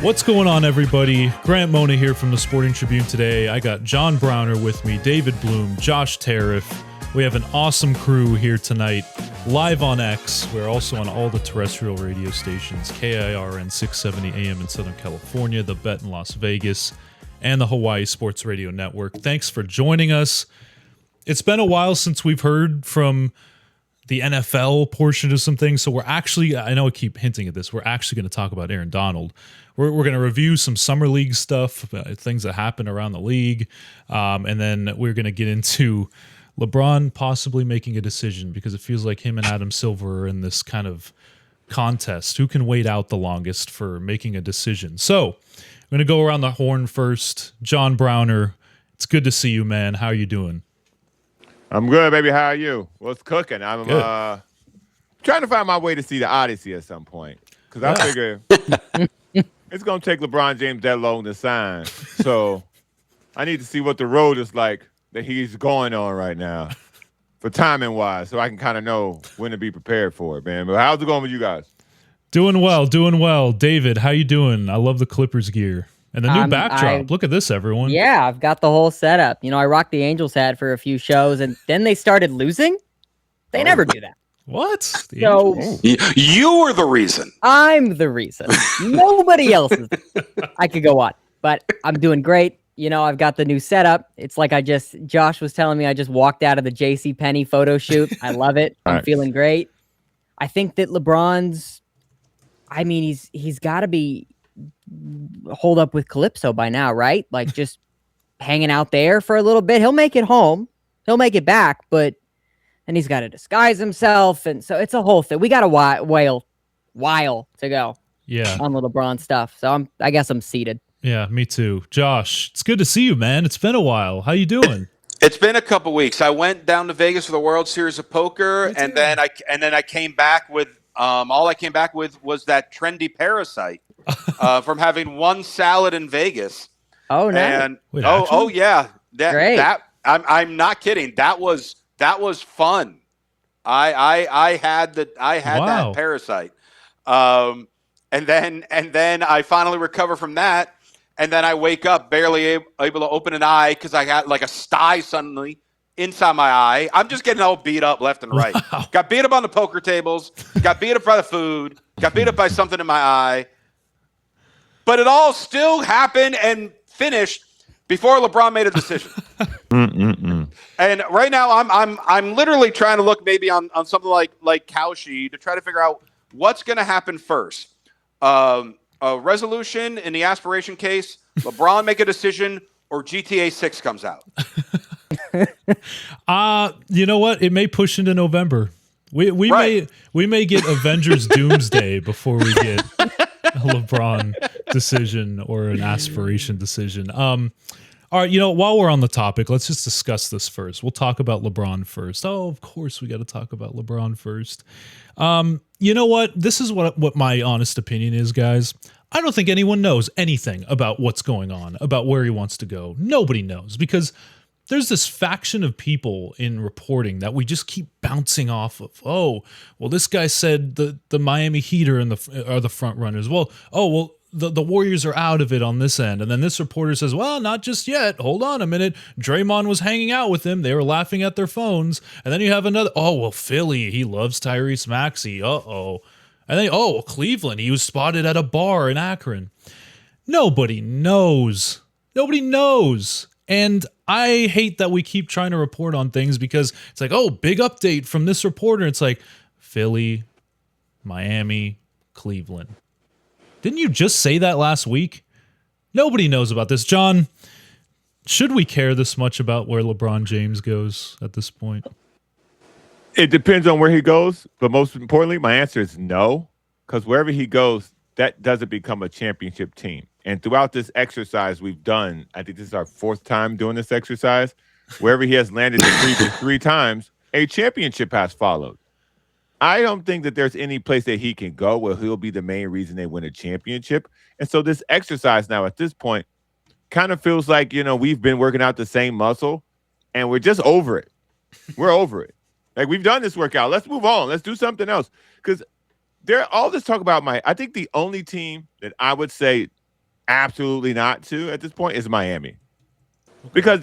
What's going on, everybody? Grant Mona here from the Sporting Tribune today. I got John Browner with me, David Bloom, Josh Tariff. We have an awesome crew here tonight, live on X. We're also on all the terrestrial radio stations, KIRN 670 AM in Southern California, The Bet in Las Vegas, and the Hawaii Sports Radio Network. Thanks for joining us. It's been a while since we've heard from the NFL portion of some things, so we're actually, I know I keep hinting at this, we're actually going to talk about Aaron Donald. We're going to review some summer league stuff, things that happen around the league, and then we're going to get into LeBron possibly making a decision, because it feels like him and Adam Silver are in this kind of contest. Who can wait out the longest for making a decision? So I'm going to go around the horn first. John Browner, it's good to see you, man. How are you doing? I'm good, baby. How are you? What's cooking? I'm trying to find my way to see the Odyssey at some point, because I figure it's going to take LeBron James that long to sign. So I need to see what the road is like that he's going on right now for timing-wise, so I can kind of know when to be prepared for it, man. But how's it going with you guys? Doing well, doing well. David, how you doing? I love the Clippers gear. And the new backdrop. Look at this, everyone. Yeah, I've got the whole setup. You know, I rocked the Angels hat for a few shows, and then they started losing. They never do that. What? So you were the reason. I'm the reason. Nobody else is. I could go on, but I'm doing great. You know, I've got the new setup. It's like Josh was telling me I just walked out of the JCPenney photo shoot. I love it. I'm feeling great. I think that he's got to be hold up with Calypso by now, right? Like just hanging out there for a little bit. He'll make it home. He'll make it back, but then he's got to disguise himself. And so it's a whole thing. We got a while to go. Yeah. On the LeBron stuff. So I guess I'm seated. Yeah, me too. Josh, it's good to see you, man. It's been a while. How you doing? It's been a couple weeks. I went down to Vegas for the World Series of Poker, and then I came back with all I came back with was that trendy parasite from having one salad in Vegas. Oh, nice. And oh yeah, Great. I'm not kidding. That was fun. I had that parasite. And then I finally recover from that. And then I wake up barely able to open an eye because I got like a sty suddenly inside my eye. I'm just getting all beat up left and right. Wow. Got beat up on the poker tables. Got beat up by the food. Got beat up by something in my eye. But it all still happened and finished before LeBron made a decision. And right now I'm literally trying to look maybe on something like Kalshi to try to figure out what's going to happen first. A resolution in the aspiration case, LeBron make a decision, or GTA 6 comes out. You know what? It may push into November. We may get Avengers Doomsday before we get a LeBron decision or an aspiration decision. All right, you know, while we're on the topic, let's just discuss this first. We'll talk about LeBron first. Oh, of course, we got to talk about LeBron first. You know what? This is what my honest opinion is, guys. I don't think anyone knows anything about what's going on, about where he wants to go. Nobody knows, because there's this faction of people in reporting that we just keep bouncing off of. Oh, well, this guy said the Miami Heat are the front runners. Well, the Warriors are out of it on this end. And then this reporter says, well, not just yet. Hold on a minute. Draymond was hanging out with him. They were laughing at their phones. And then you have another, Philly, he loves Tyrese Maxey. And then, Cleveland, he was spotted at a bar in Akron. Nobody knows. Nobody knows. And I hate that we keep trying to report on things because it's like, big update from this reporter. It's like Philly, Miami, Cleveland. Didn't you just say that last week? Nobody knows about this. John, should we care this much about where LeBron James goes at this point? It depends on where he goes, but most importantly, my answer is no, because wherever he goes, that doesn't become a championship team. And throughout this exercise we've done, I think this is our fourth time doing this exercise, wherever he has landed the previous 3 times, a championship has followed. I don't think that there's any place that he can go where he'll be the main reason they win a championship. And so this exercise now at this point kind of feels like, we've been working out the same muscle and we're just over it. We're over it. Like, we've done this workout. Let's move on. Let's do something else. Because all this talk about I think the only team that I would say absolutely not to at this point is Miami. Because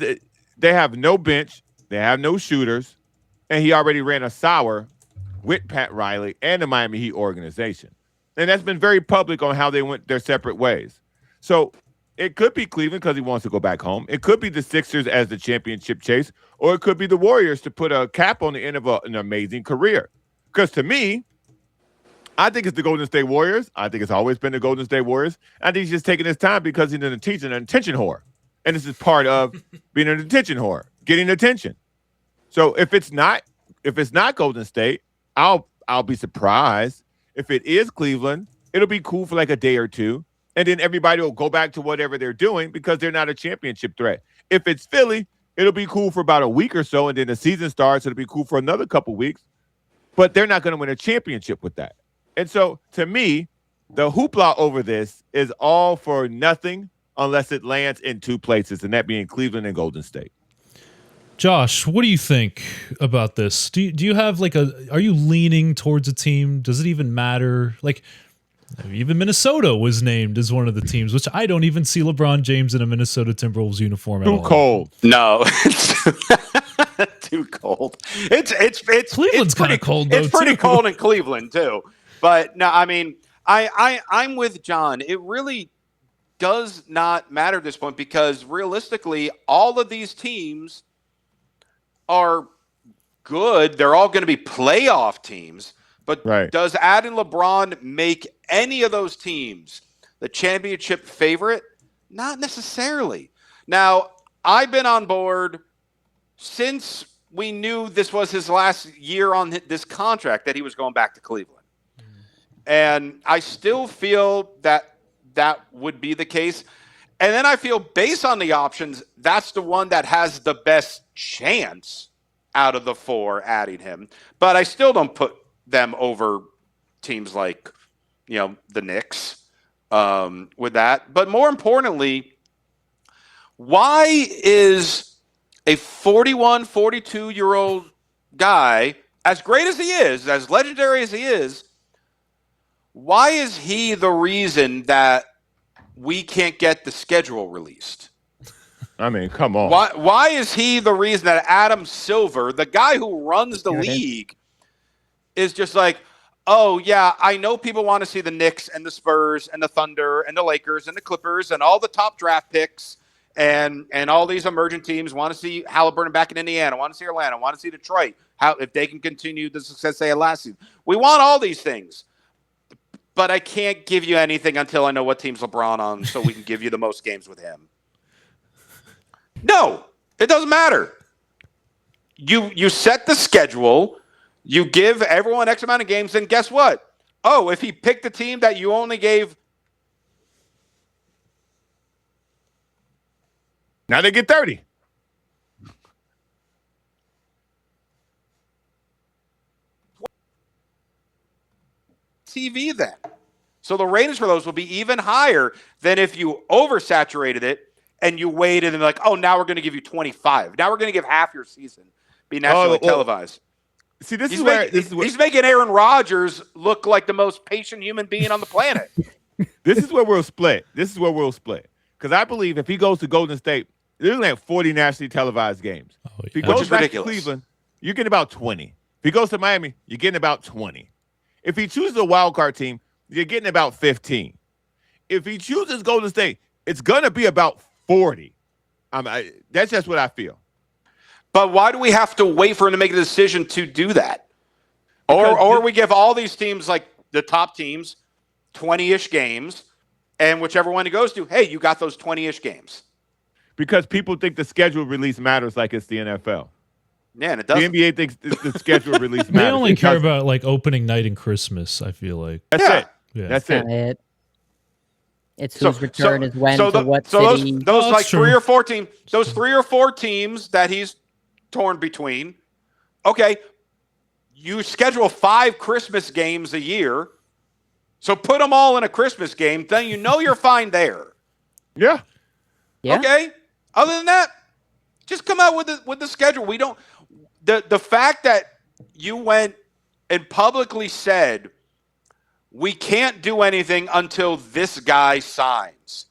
they have no bench, they have no shooters, and he already ran a sour with Pat Riley and the Miami Heat organization. And that's been very public on how they went their separate ways. So it could be Cleveland because he wants to go back home. It could be the Sixers as the championship chase, or it could be the Warriors to put a cap on the end of an amazing career. Because to me, I think it's the Golden State Warriors. I think it's always been the Golden State Warriors. I think he's just taking his time because he's an attention whore. And this is part of being an attention whore, getting attention. So if it's not Golden State, I'll be surprised. If it is Cleveland, it'll be cool for like a day or two. And then everybody will go back to whatever they're doing because they're not a championship threat. If it's Philly, it'll be cool for about a week or so. And then the season starts. It'll be cool for another couple weeks. But they're not going to win a championship with that. And so to me, the hoopla over this is all for nothing unless it lands in two places, and that being Cleveland and Golden State. Josh, what do you think about this? Do you have are you leaning towards a team? Does it even matter? Like, even Minnesota was named as one of the teams, which I don't even see LeBron James in a Minnesota Timberwolves uniform at all. Too cold. No. Too cold. It's Cleveland's kind of cold though. It's pretty cold in Cleveland too. But no, I mean, I'm with John. It really does not matter at this point because realistically, all of these teams are good. They're all going to be playoff teams. But Does adding LeBron make any of those teams the championship favorite? Not necessarily. Now, I've been on board since we knew this was his last year on this contract that he was going back to Cleveland. And I still feel that would be the case. And then I feel based on the options, that's the one that has the best chance out of the four adding him. But I still don't put them over teams like, the Knicks with that. But more importantly, why is a 41, 42-year-old guy, as great as he is, as legendary as he is, why is he the reason that we can't get the schedule released? I mean, come on. Why is he the reason that Adam Silver, the guy who runs the league, is just like, oh, yeah, I know people want to see the Knicks and the Spurs and the Thunder and the Lakers and the Clippers and all the top draft picks and all these emerging teams want to see Halliburton back in Indiana, want to see Atlanta, want to see Detroit, if they can continue the success they had last season. We want all these things. But I can't give you anything until I know what team's LeBron on so we can give you the most games with him. No, it doesn't matter. You set the schedule, you give everyone X amount of games, and guess what? Oh, if he picked a team that you only gave... Now they get 30. TV then. So the ratings for those will be even higher than if you oversaturated it and you waited and oh, now we're going to give you 25. Now we're going to give half your season be nationally televised. See, he's making Aaron Rodgers look like the most patient human being on the planet. This is where we'll split. Because I believe if he goes to Golden State, they're going to have 40 nationally televised games. Oh, yeah. If he goes back ridiculous. to Cleveland, you're getting about 20. If he goes to Miami, you're getting about 20. If he chooses a wild card team, you're getting about 15. If he chooses Golden State, it's going to be about 40. That's just what I feel. But why do we have to wait for him to make a decision to do that? Or we give all these teams, like the top teams, 20-ish games, and whichever one he goes to, hey, you got those 20-ish games. Because people think the schedule release matters like it's the NFL. Yeah, and it doesn't. The NBA thinks the schedule release matters. They only care about opening night and Christmas, I feel like. That's it. Yeah. That's it. It's whose return is when to what so city. Those 3 or 4 teams, those 3 or 4 teams that he's torn between. Okay, you schedule 5 Christmas games a year, so put them all in a Christmas game. Then you're fine there. Yeah. Okay. Other than that, just come out with the schedule. We don't. The fact that you went and publicly said we can't do anything until this guy signs.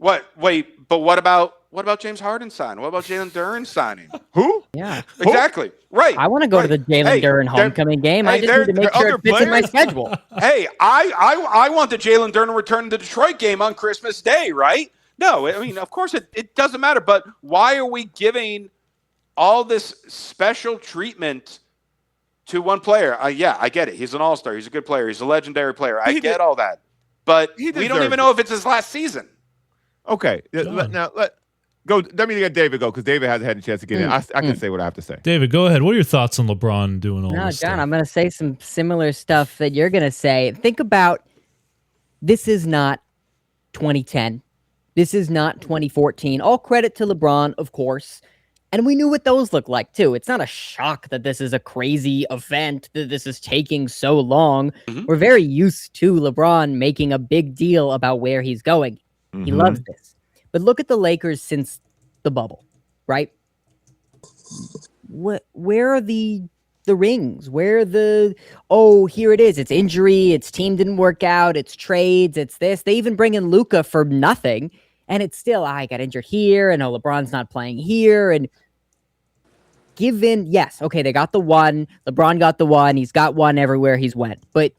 What? Wait, but what about James Harden signing? What about Jalen Duren signing? Who? Yeah. Exactly. Right. I want to go to the Jalen Duren homecoming game. I just need to make sure it fits in my schedule. Hey, I want the Jalen Duren return to the Detroit game on Christmas Day, right? No, I mean, of course it doesn't matter, but why are we giving all this special treatment to one player? Yeah, I get it. He's an all-star. He's a good player. He's a legendary player. I get all that. But we don't even know if it's his last season. Okay. Now, let me get David go, because David hasn't had a chance to get in. I can say what I have to say. David, go ahead. What are your thoughts on LeBron doing all this John, stuff? I'm going to say some similar stuff that you're going to say. Think about, this is not 2010. This is not 2014. All credit to LeBron, of course. And we knew what those looked like, too. It's not a shock that this is a crazy event, that this is taking so long. Mm-hmm. We're very used to LeBron making a big deal about where he's going. Mm-hmm. He loves this. But look at the Lakers since the bubble, right? Where are the rings? Where are here it is. It's injury. It's team didn't work out. It's trades. It's this. They even bring in Luka for nothing. And it's still, I got injured here, and LeBron's not playing here. And yes, okay, they got the one. LeBron got the one. He's got one everywhere he's went. But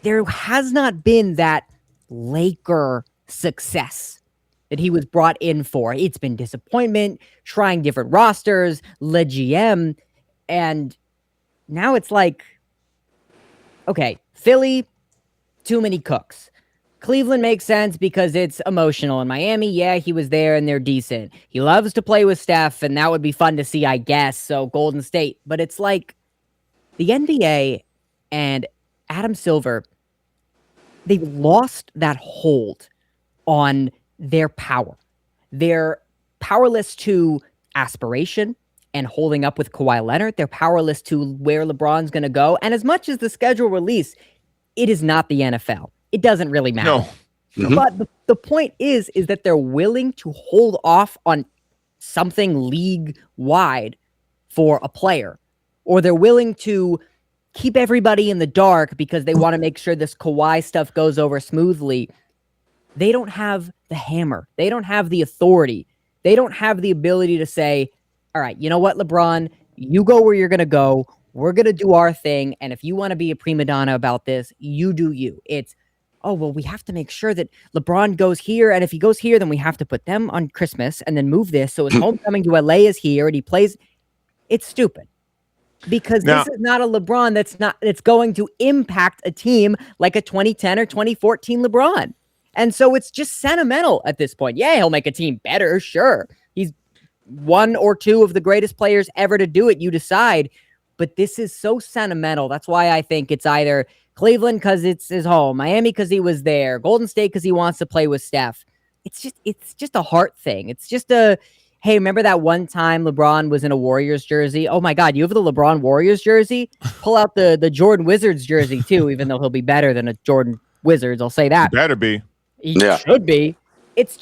there has not been that Laker success that he was brought in for. It's been disappointment, trying different rosters, le GM, and now it's like, okay, Philly, too many cooks. Cleveland makes sense because it's emotional. In Miami, yeah, he was there and they're decent. He loves to play with Steph, and that would be fun to see, I guess. So Golden State. But it's like the NBA and Adam Silver, they've lost that hold on their power. They're powerless to aspiration and holding up with Kawhi Leonard. They're powerless to where LeBron's going to go. And as much as the schedule release, it is not the NFL. It doesn't really matter. No. Mm-hmm. But the point is that they're willing to hold off on something league-wide for a player. Or they're willing to keep everybody in the dark because they want to make sure this Kawhi stuff goes over smoothly. They don't have the hammer. They don't have the authority. They don't have the ability to say, all right, you know what, LeBron? You go where you're going to go. We're going to do our thing. And if you want to be a prima donna about this, you do you. It's, we have to make sure that LeBron goes here. And if he goes here, then we have to put them on Christmas and then move this. So his homecoming to LA is here and he plays. It's stupid. Because this is not a LeBron that's going to impact a team like a 2010 or 2014 LeBron. And so it's just sentimental at this point. Yeah, he'll make a team better, sure. He's one or two of the greatest players ever to do it, you decide. But this is so sentimental. That's why I think it's either Cleveland because it's his home, Miami because he was there, Golden State because he wants to play with Steph. It's just a heart thing. It's just a, hey, remember that one time LeBron was in a Warriors jersey? Oh my God, you have the LeBron Warriors jersey? Pull out the Jordan Wizards jersey too, even though he'll be better than a Jordan Wizards. I'll say that. Better be. He should be. It's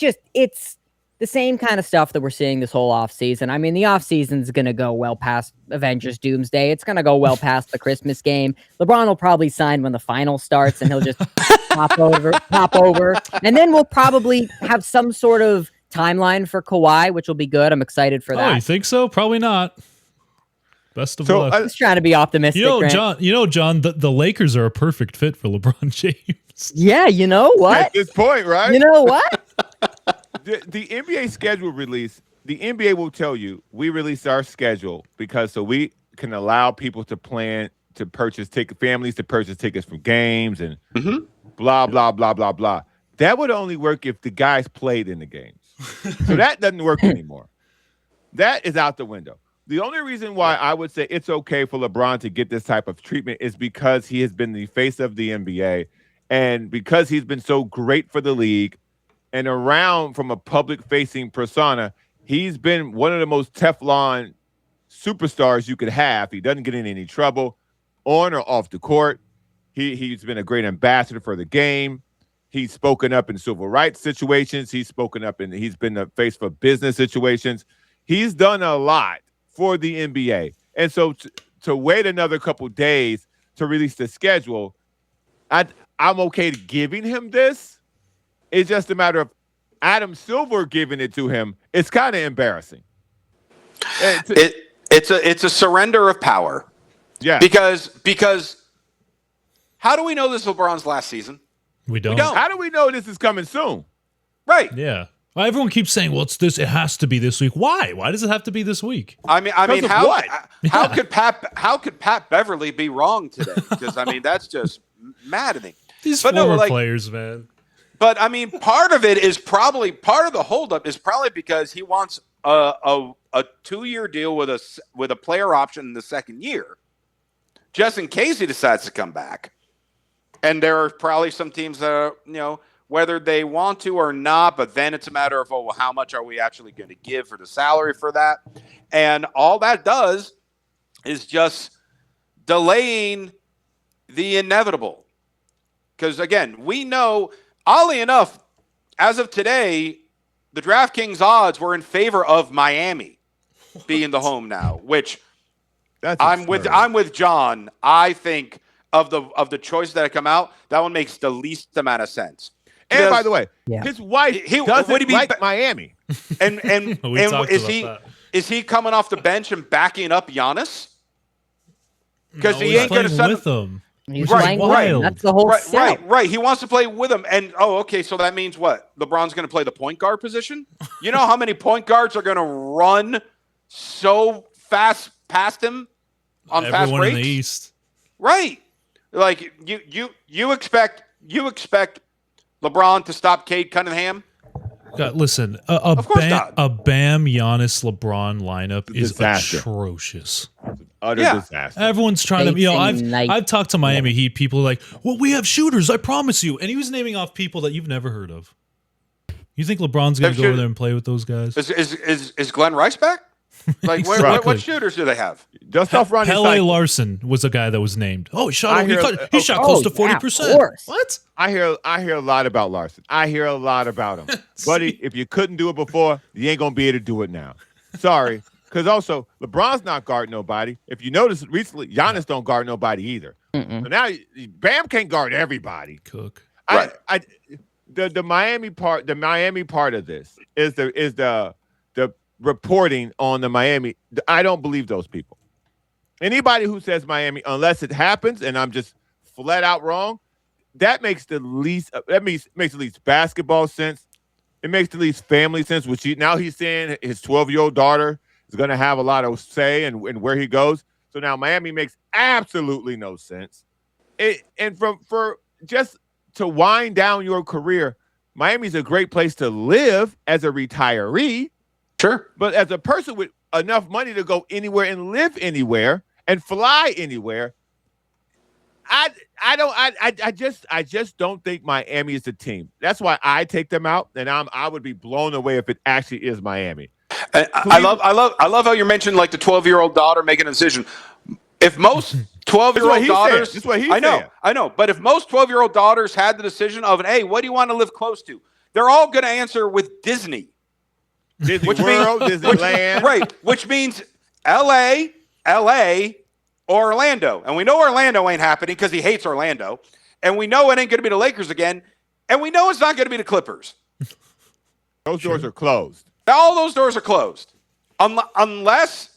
the same kind of stuff that we're seeing this whole offseason. I mean, the offseason is going to go well past Avengers Doomsday. It's going to go well past the Christmas game. LeBron will probably sign when the final starts, and he'll just pop over. And then we'll probably have some sort of timeline for Kawhi, which will be good. I'm excited for that. Oh, you think so? Probably not. Best of luck. I'm just trying to be optimistic. John, the Lakers are a perfect fit for LeBron James. Yeah, you know what? At this point, right? You know what? The NBA schedule release, the NBA will tell you, we release our schedule so we can allow people to plan to purchase families to purchase tickets for games and blah, blah, blah, blah, blah. That would only work if the guys played in the games. So that doesn't work anymore. That is out the window. The only reason why I would say it's okay for LeBron to get this type of treatment is because he has been the face of the NBA and because he's been so great for the league and around from a public-facing persona. He's been one of the most Teflon superstars you could have. He doesn't get in any trouble on or off the court. He's been a great ambassador for the game. He's spoken up in civil rights situations. He's been the face for business situations. He's done a lot for the NBA. And so to wait another couple days to release the schedule, I'm okay giving him this. It's just a matter of Adam Silver giving it to him, it's kind of embarrassing. It's a surrender of power. Yeah. Because how do we know this is LeBron's last season? We don't. How do we know this is coming soon? Right. Yeah. Well, everyone keeps saying, "Well, it's this. It has to be this week." Why? Why does it have to be this week? I mean, how could Pat Beverley be wrong today? Because I mean, that's just maddening. These former players, man. But I mean, part of the holdup is probably because he wants a 2-year deal with a player option in the second year, just in case he decides to come back. And there are probably some teams that are, whether they want to or not, but then it's a matter of, how much are we actually going to give for the salary for that? And all that does is just delaying the inevitable. Because, again, we know, oddly enough, as of today, the DraftKings odds were in favor of Miami being the home now, which I'm with John. I think of the choices that have come out, that one makes the least amount of sense. And by the way, his wife doesn't like Miami. And is he coming off the bench and backing up Giannis? Because he ain't going to play with him. He's playing wild. That's the whole right. He wants to play with him. And okay, so that means what? LeBron's going to play the point guard position? You know how many point guards are going to run so fast past him on fast breaks? Everyone in the East. Right. Like you expect LeBron to stop Cade Cunningham? God, listen, a Bam Giannis LeBron lineup is disaster. Atrocious. Utter disaster. Everyone's trying to, I've talked to Miami Heat. People are like, well, we have shooters, I promise you. And he was naming off people that you've never heard of. You think LeBron's going to go over there and play with those guys? Is Glenn Rice back? Like, Exactly. what shooters do they have? Just off Ronnie Pele Larson was a guy that was named. Oh, he shot close to 40%. What? I hear a lot about Larson. I hear a lot about him. Buddy, if you couldn't do it before, you ain't going to be able to do it now. Sorry. Because also, LeBron's not guarding nobody. If you notice recently, Giannis don't guard nobody either. So now Bam can't guard everybody. Cook. The Miami part of this is the reporting on the Miami. I don't believe those people. Anybody who says Miami, unless it happens, and I'm just flat out wrong, that makes the least basketball sense. It makes the least family sense. Which now he's saying his 12-year-old daughter is going to have a lot of say in where he goes. So now Miami makes absolutely no sense. For just to wind down your career, Miami's a great place to live as a retiree. Sure. But as a person with enough money to go anywhere and live anywhere and fly anywhere, I just don't think Miami is the team. That's why I take them out, and I would be blown away if it actually is Miami. I love how you mentioned like the 12-year-old daughter making a decision. If most 12-year-old daughters, that's what he said. I know. But if most 12-year-old daughters had the decision of, hey, what do you want to live close to? They're all going to answer with Disney. Disney World, Disneyland. Right, which means L.A., or Orlando. And we know Orlando ain't happening because he hates Orlando. And we know it ain't going to be the Lakers again. And we know it's not going to be the Clippers. Those doors are closed. All those doors are closed. Unless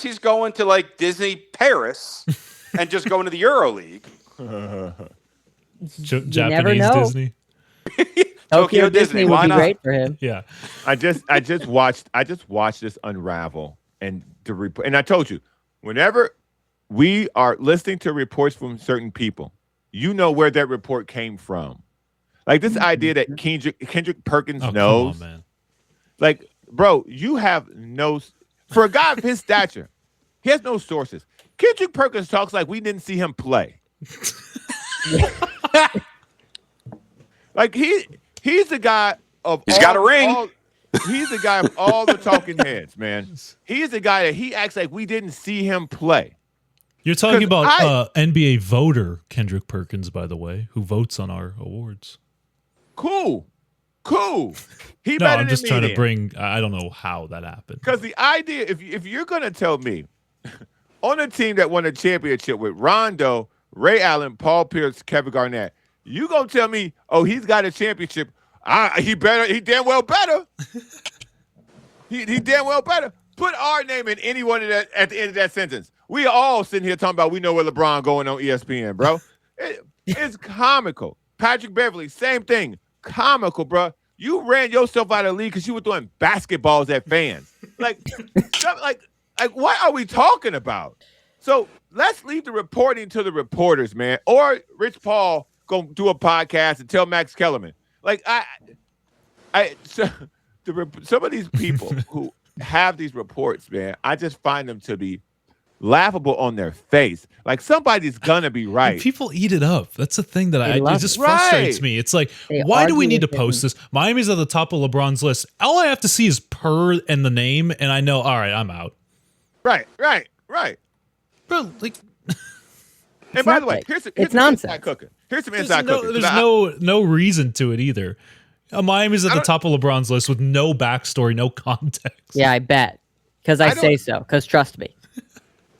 he's going to like Disney Paris and just going to the Euro League. Japanese Disney. Tokyo Disney would be great for him. Yeah. I just watched this unravel and I told you, whenever we are listening to reports from certain people, you know where that report came from. Like this idea that Kendrick Perkins knows. Come on, man. Like, bro, you have for a guy of his stature, he has no sources. Kendrick Perkins talks like we didn't see him play. Like he's the guy of he's got a ring. He's the guy of all the talking heads, man. He's the guy that he acts like we didn't see him play. You're talking about NBA voter Kendrick Perkins, by the way, who votes on our awards. Cool. I'm just trying to bring. I don't know how that happened. Because the idea, if you're gonna tell me, on a team that won a championship with Rondo, Ray Allen, Paul Pierce, Kevin Garnett, you gonna tell me, oh, he's got a championship He damn well better. he damn well better. Put our name in any one of that at the end of that sentence. We all sitting here talking about we know where LeBron going on ESPN, bro. It's comical. Patrick Beverley, same thing. Comical, bro. You ran yourself out of the league because you were throwing basketballs at fans. Like, what are we talking about? So let's leave the reporting to the reporters, man. Or Rich Paul go do a podcast and tell Max Kellerman. Like, some of these people who have these reports, man, I just find them to be laughable on their face. Like, somebody's gonna be right. And people eat it up. That's the thing that it just frustrates me. It's like, why do we need to post this? Miami's at the top of LeBron's list. All I have to see is per and the name, and I know, all right, I'm out. Right. Bro, like, and by the way, here's some inside cooking. Here's some inside cooking. There's no reason to it either. Miami's at the top of LeBron's list with no backstory, no context. Yeah, I bet. Because I say so. Because trust me.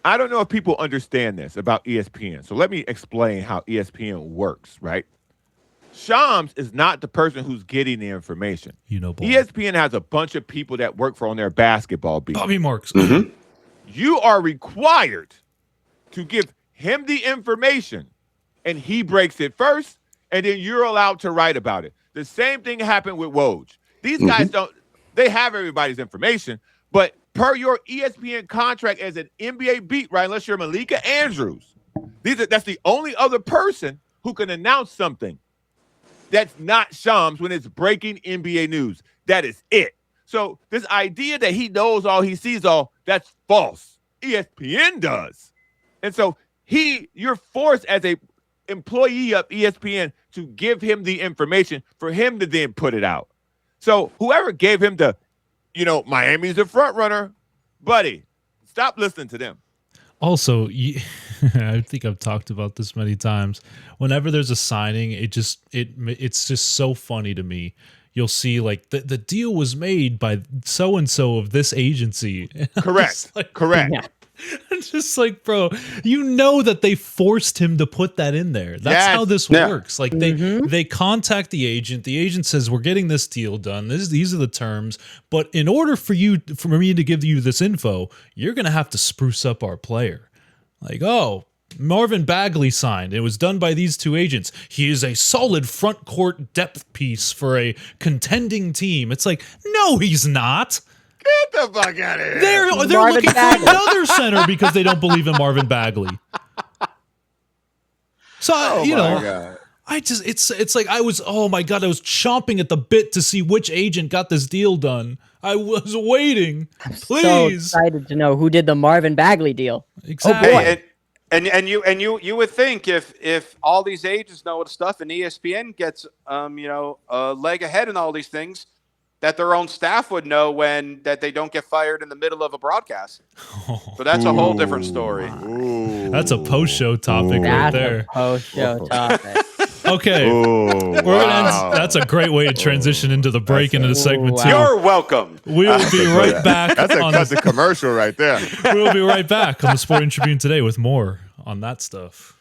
I don't know if people understand this about ESPN. So let me explain how ESPN works, right? Shams is not the person who's getting the information. ESPN has a bunch of people that work on their basketball beat. Bobby Marks. Mm-hmm. You are required to give him the information, and he breaks it first, and then you're allowed to write about it. The same thing happened with Woj. These guys they have everybody's information, but per your ESPN contract as an NBA beat writer, unless you're Malika Andrews, that's the only other person who can announce something that's not Shams when it's breaking NBA news. That is it. So this idea that he knows all, he sees all, that's false. ESPN does. And so you're forced as a employee of ESPN to give him the information for him to then put it out. So whoever gave him the, Miami's the front runner, buddy, stop listening to them. Also, I think I've talked about this many times. Whenever there's a signing, it's just so funny to me. You'll see like the deal was made by so and so of this agency. Correct. Correct. Yeah. I'm just like, bro, that they forced him to put that in there. That's how this works. Like they contact the agent says, we're getting this deal done. These are the terms. But in order for me to give you this info, you're going to have to spruce up our player. Like, Marvin Bagley signed. It was done by these two agents. He is a solid front court depth piece for a contending team. It's like, no, he's not. Get the fuck out of here. They're looking for another center because they don't believe in Marvin Bagley. So, God. It's like I was chomping at the bit to see which agent got this deal done. I was waiting. Please. So excited to know who did the Marvin Bagley deal. Exactly. Oh boy. You would think if all these agents know stuff and ESPN gets a leg ahead in all these things, that their own staff would know that they don't get fired in the middle of a broadcast. So that's a whole different story. That's a post-show topic right there. A post-show topic. Okay. We're gonna end. That's a great way to transition into the break into the segment 2. You're welcome. We'll be right back. That's a commercial right there. We'll be right back on the Sporting Tribune today with more on that stuff.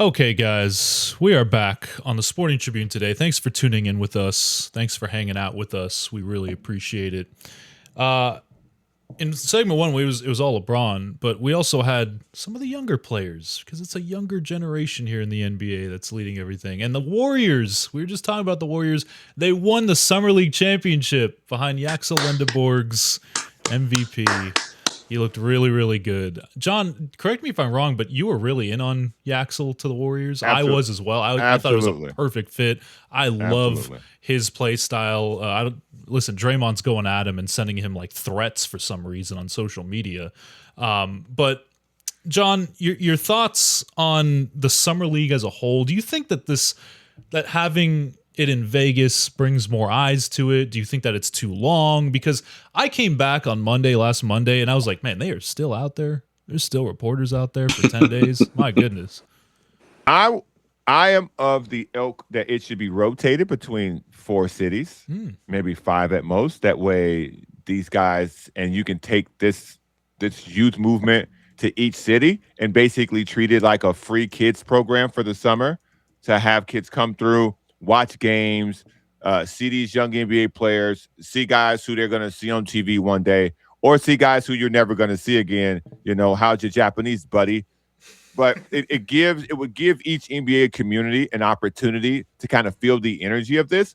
Okay, guys, we are back on the Sporting Tribune today. Thanks for tuning in with us. Thanks for hanging out with us. We really appreciate it. In segment 1, it was all LeBron, but we also had some of the younger players because it's a younger generation here in the NBA that's leading everything. And the Warriors, we were just talking about the Warriors. They won the Summer League championship behind Yaxel Lendeborg's MVP. He looked really, really good. John, correct me if I'm wrong, but you were really in on Yaxel to the Warriors. Absolutely. I was as well. I thought it was a perfect fit. I love his play style. Listen, Draymond's going at him and sending him like threats for some reason on social media. But John, your thoughts on the Summer League as a whole? Do you think that this that having it in Vegas brings more eyes to it? Do you think that it's too long? Because I came back on last Monday, and I was like, man, they are still out there. There's still reporters out there for 10 days. My goodness. I am of the ilk that it should be rotated between 4 cities, maybe 5 at most. That way, these guys, and you can take this youth movement to each city and basically treat it like a free kids program for the summer, to have kids come through, watch games, see these young NBA players, see guys who they're going to see on TV one day, or see guys who you're never going to see again. You know, how's your Japanese buddy? But it would give each NBA community an opportunity to kind of feel the energy of this.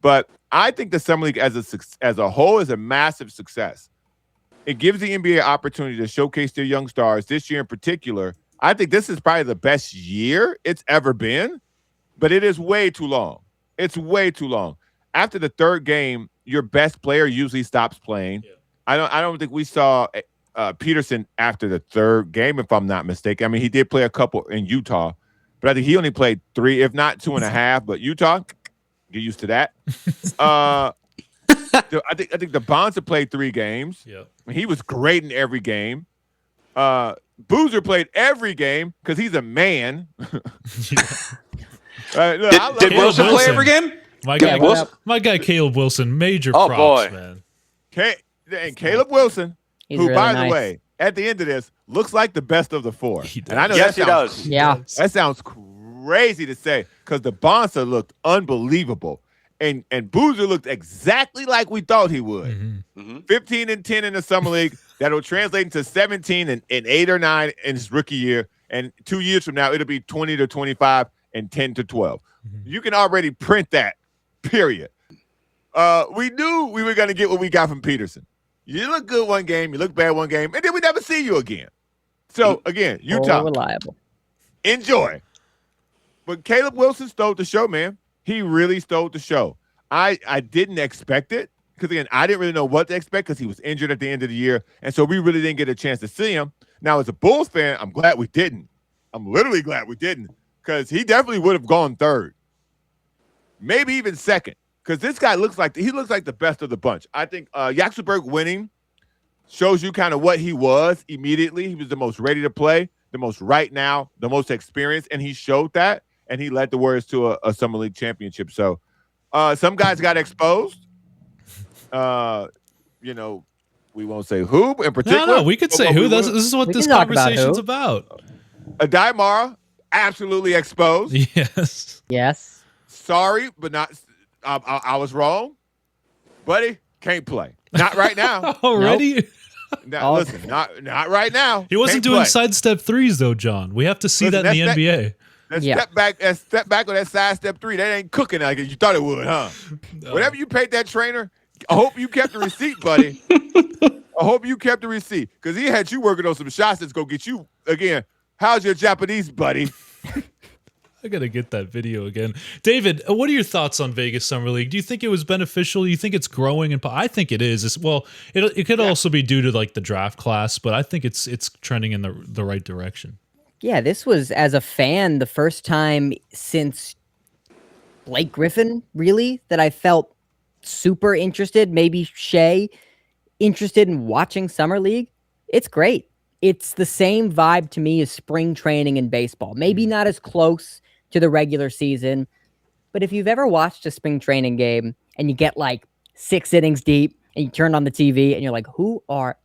But I think the Summer League as a whole is a massive success. It gives the NBA an opportunity to showcase their young stars. This year in particular, I think this is probably the best year it's ever been, but it is way too long. It's way too long. After the 3rd game, your best player usually stops playing. Yeah. I don't think we saw Peterson after the 3rd game, if I'm not mistaken. I mean, he did play a couple in Utah, but I think he only played 3, if not 2.5. But Utah, get used to that. I think the Bonds played 3 games. Yeah, he was great in every game. Boozer played every game because he's a man. Did Wilson play every game? My guy Caleb Wilson, major props, man. And Caleb Wilson, he's who, really by nice. the way, at the end of this, looks like the best of the 4. And I know yes, he does. Yeah, that sounds crazy to say because the Bonsa looked unbelievable, and Boozer looked exactly like we thought he would. 15 and 10 in the Summer League. That'll translate into 17 and 8 or 9 in his rookie year, and 2 years from now it'll be 20 to 25 and 10 to 12. You can already print that. Period. We knew we were going to get what we got from Peterson. You look good one game, you look bad one game, and then we never see you again. So, again, Utah. Reliable. Enjoy. But Caleb Wilson stole the show, man. He really stole the show. I didn't expect it because, again, I didn't really know what to expect because he was injured at the end of the year, and so we really didn't get a chance to see him. Now, as a Bulls fan, I'm glad we didn't. I'm literally glad we didn't because he definitely would have gone 3rd, maybe even 2nd. Because this guy looks like the best of the bunch. I think Yaxelberg winning shows you kind of what he was immediately. He was the most ready to play, the most right now, the most experienced, and he showed that, and he led the Warriors to a Summer League championship. So some guys got exposed. We won't say who in particular. No, we could say who. This is what this conversation's about. Aday Mara, absolutely exposed. Yes. Sorry, but not. I was wrong, buddy. Can't play. Not right now. Already? Nope. Listen, not right now. He wasn't doing sidestep 3s though, John. We have to see that in the NBA. Step back on that sidestep 3. That ain't cooking like you thought it would, huh? No. Whatever you paid that trainer, I hope you kept the receipt, buddy. I hope you kept the receipt because he had you working on some shots that's gonna get you again. How's your Japanese, buddy? I got to get that video again. David, what are your thoughts on Vegas Summer League? Do you think it was beneficial? Do you think it's growing? I think it is. Well, it could also be due to like the draft class, but I think it's trending in the right direction. Yeah, this was, as a fan, the first time since Blake Griffin, really, that I felt super interested, maybe Shea, interested in watching Summer League. It's great. It's the same vibe to me as spring training in baseball. Maybe not as close to the regular season, but if you've ever watched a spring training game and you get like 6 innings deep and you turn on the TV and you're like, who are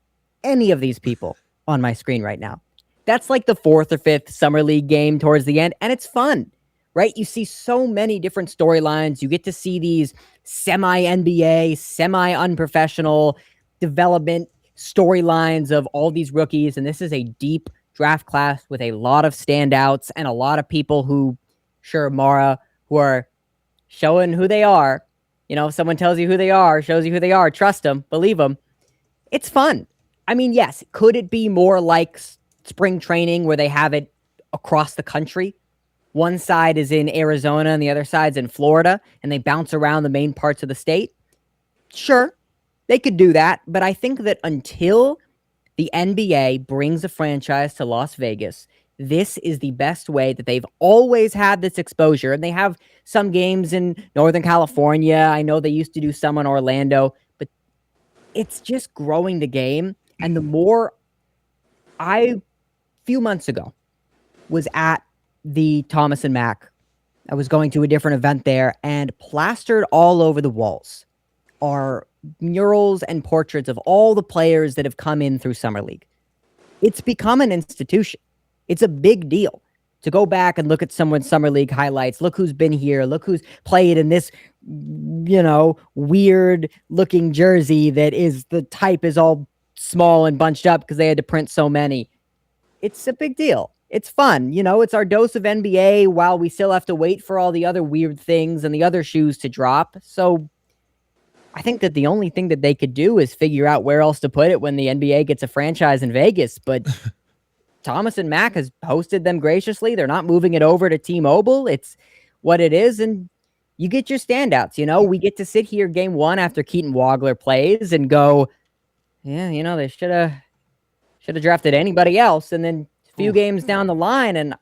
any of these people on my screen right now? That's like the 4th or 5th Summer League game towards the end, and it's fun, right? You see so many different storylines. You get to see these semi-NBA, semi-unprofessional development storylines of all these rookies, and this is a deep draft class with a lot of standouts and a lot of people who, sure, Mara, who are showing who they are. You know, if someone tells you who they are, shows you who they are, trust them, believe them. It's fun. I mean, yes, could it be more like spring training where they have it across the country? One side is in Arizona and the other side's in Florida, and they bounce around the main parts of the state. Sure, they could do that, but I think that until the NBA brings a franchise to Las Vegas, this is the best way that they've always had this exposure. And they have some games in Northern California. I know they used to do some in Orlando, but it's just growing the game. And the more few months ago was at the Thomas and Mack. I was going to a different event there, and plastered all over the walls are murals and portraits of all the players that have come in through Summer League. It's become an institution. It's a big deal to go back and look at someone's Summer League highlights. Look who's been here. Look who's played in this, weird looking jersey that is the type is all small and bunched up because they had to print so many. It's a big deal. It's fun. It's our dose of NBA while we still have to wait for all the other weird things and the other shoes to drop. So I think that the only thing that they could do is figure out where else to put it when the NBA gets a franchise in Vegas. But Thomas and Mack has hosted them graciously. They're not moving it over to T-Mobile. It's what it is. And you get your standouts. We get to sit here game one after Keaton Wagler plays and go, yeah, they should have drafted anybody else. And then few games down the line, and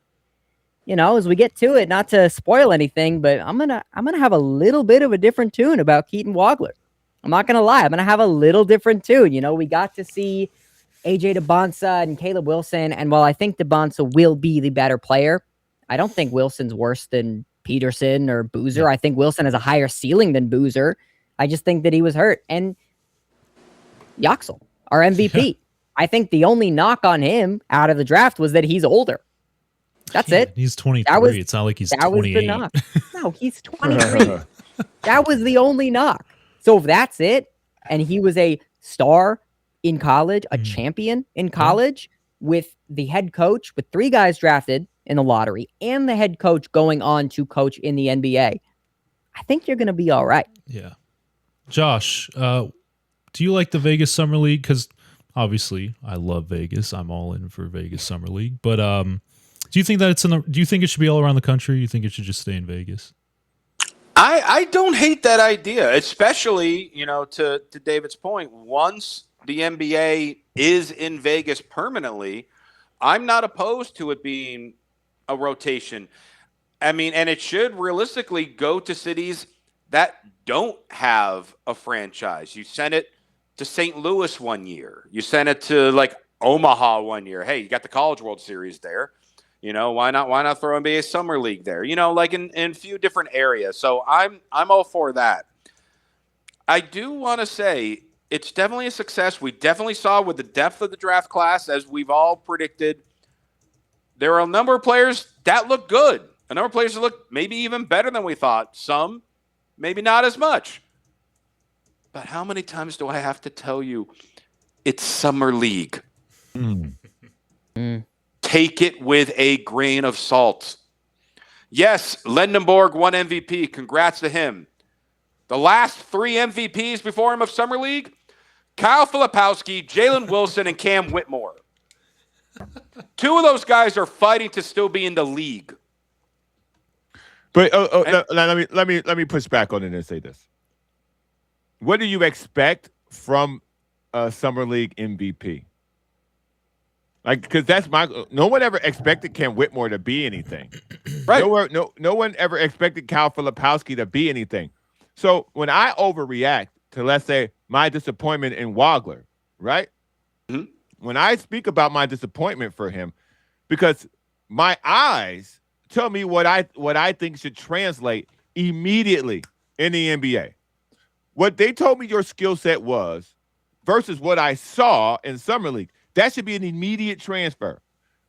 as we get to it, not to spoil anything, but I'm gonna have a little bit of a different tune about Keaton Wagler. I'm not gonna lie, I'm gonna have a little different tune. We got to see AJ Debonsa and Caleb Wilson, and while I think Debonsa will be the better player, I don't think Wilson's worse than Peterson or Boozer. I think Wilson has a higher ceiling than Boozer. I just think that he was hurt. And Yaxel, our MVP. Yeah. I think the only knock on him out of the draft was that he's older. That's it. He's 23. It's not like he's 28. Was the knock. No, he's 23. That was the only knock. So if that's it, and he was a star in college, a champion in college, with the head coach, with 3 guys drafted in the lottery, and the head coach going on to coach in the NBA, I think you're going to be all right. Yeah. Josh, do you like the Vegas Summer League? Because obviously, I love Vegas. I'm all in for Vegas Summer League. But do you think that do you think it should be all around the country? Or you think it should just stay in Vegas? I don't hate that idea, especially, to David's point. Once the NBA is in Vegas permanently, I'm not opposed to it being a rotation. I mean, and it should realistically go to cities that don't have a franchise. You send it to St. Louis one year. You sent it to Omaha one year. Hey, you got the College World Series there. Why not throw NBA Summer League there? In a few different areas. So I'm all for that. I do want to say it's definitely a success. We definitely saw with the depth of the draft class, as we've all predicted, there are a number of players that look good. A number of players that look maybe even better than we thought. Some, maybe not as much. But how many times do I have to tell you it's Summer League? Take it with a grain of salt. Yes, Lendeborg won MVP. Congrats to him. The last 3 MVPs before him of Summer League, Kyle Filipowski, Jalen Wilson, and Cam Whitmore. 2 of those guys are fighting to still be in the league. But let me push back on it and say this. What do you expect from a Summer League MVP? Because that's no one ever expected Cam Whitmore to be anything. Right. No one ever expected Kyle Filipowski to be anything. So when I overreact to, let's say, my disappointment in Wagler, right? Mm-hmm. When I speak about my disappointment for him, because my eyes tell me what I think should translate immediately in the NBA. What they told me your skill set was versus what I saw in Summer League, that should be an immediate transfer.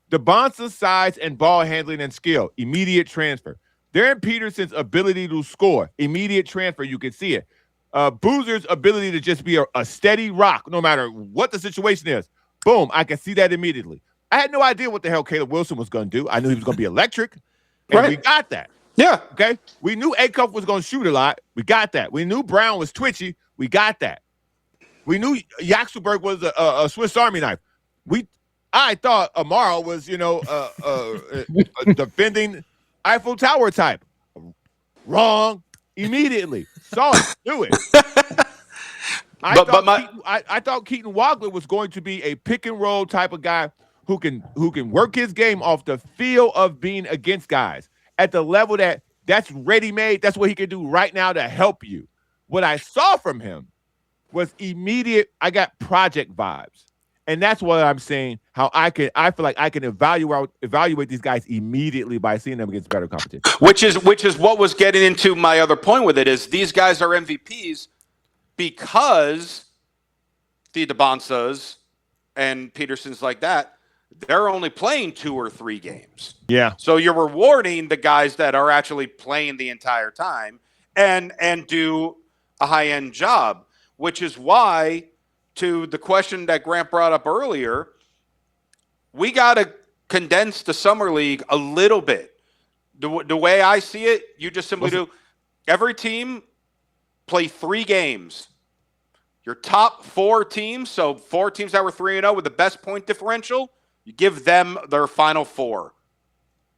Debonsa's size and ball handling and skill, immediate transfer. Darren Peterson's ability to score, immediate transfer. You can see it. Boozer's ability to just be a steady rock, no matter what the situation is. Boom, I can see that immediately. I had no idea what the hell Caleb Wilson was going to do. I knew he was going to be electric, and we got that. Yeah. Okay? We knew Acuff was going to shoot a lot. We got that. We knew Brown was twitchy. We got that. We knew Yaxelberg was a Swiss Army knife. I thought Amara was, a defending Eiffel Tower type. Wrong. Immediately. Saw it. Knew it. I thought Keaton Wagler was going to be a pick and roll type of guy who can work his game off the feel of being against guys at the level that's ready-made. That's what he can do right now to help you. What I saw from him was immediate. I got project vibes. And that's what I'm saying, how I feel like I can evaluate these guys immediately by seeing them against better competition. Which is what was getting into my other point with it is these guys are MVPs because the Davante and Petersons like that, they're only playing 2 or 3 games. Yeah. So you're rewarding the guys that are actually playing the entire time and do a high-end job, which is why, to the question that Grant brought up earlier, we got to condense the summer league a little bit. The way I see it, you just simply do every team play 3 games. Your top 4 teams, so 4 teams that were 3-0 with the best point differential, you give them their final 4.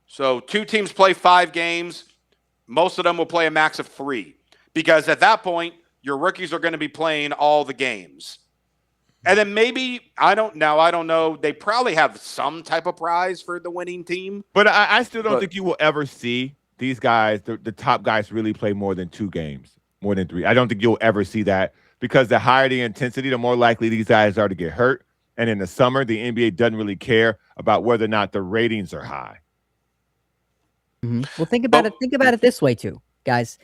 So 2 teams play 5 games. Most of them will play a max of 3 because at that point, your rookies are going to be playing all the games. And then maybe, I don't know. They probably have some type of prize for the winning team. But I still don't think you will ever see these guys, the top guys, really play more than 2 games, more than 3. I don't think you'll ever see that because the higher the intensity, the more likely these guys are to get hurt. And in the summer, the NBA doesn't really care about whether or not the ratings are high. Mm-hmm. Well, think about it. Think about it this way, too, guys.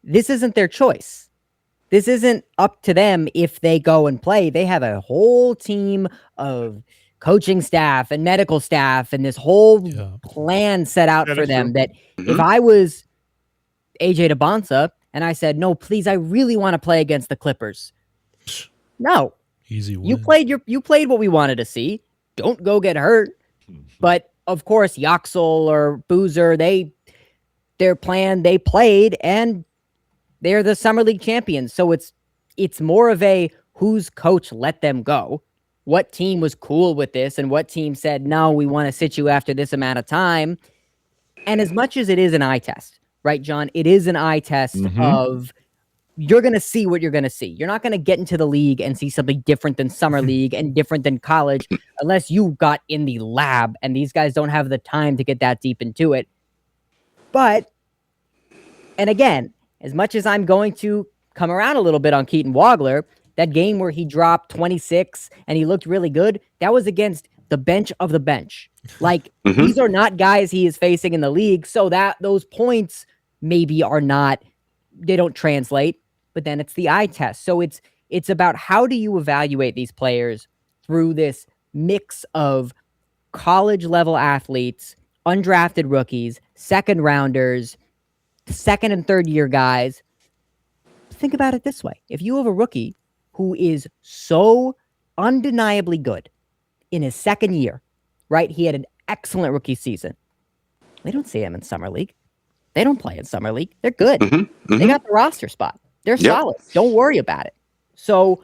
This isn't their choice. This isn't up to them if they go and play. They have a whole team of coaching staff and medical staff and this whole plan set out for them that if I was AJ Davante and I said, no, please, I really want to play against the Clippers. No. Easy win. You played what we wanted to see. Don't go get hurt. But of course, Yaxel or Boozer, their plan, they played and they're the Summer League champions. So it's more of a whose coach let them go. What team was cool with this and what team said, no, we want to sit you after this amount of time. And as much as it is an eye test, right, John? It is an eye test of you're going to see what you're going to see. You're not going to get into the league and see something different than Summer League and different than college unless you got in the lab, and these guys don't have the time to get that deep into it. But, and again, as much as I'm going to come around a little bit on Keaton Wagler, that game where he dropped 26 and he looked really good, that was against the bench of the bench. Like, these are not guys he is facing in the league, so that those points maybe are not, they don't translate, but then it's the eye test. So it's about how do you evaluate these players through this mix of college-level athletes, undrafted rookies, second rounders, second and third year guys. Think about it this way. If you have a rookie who is so undeniably good in his second year, right? He had an excellent rookie season. They don't see him in Summer League. They don't play in Summer League. They're good. They got the roster spot. They're solid. Don't worry about it. So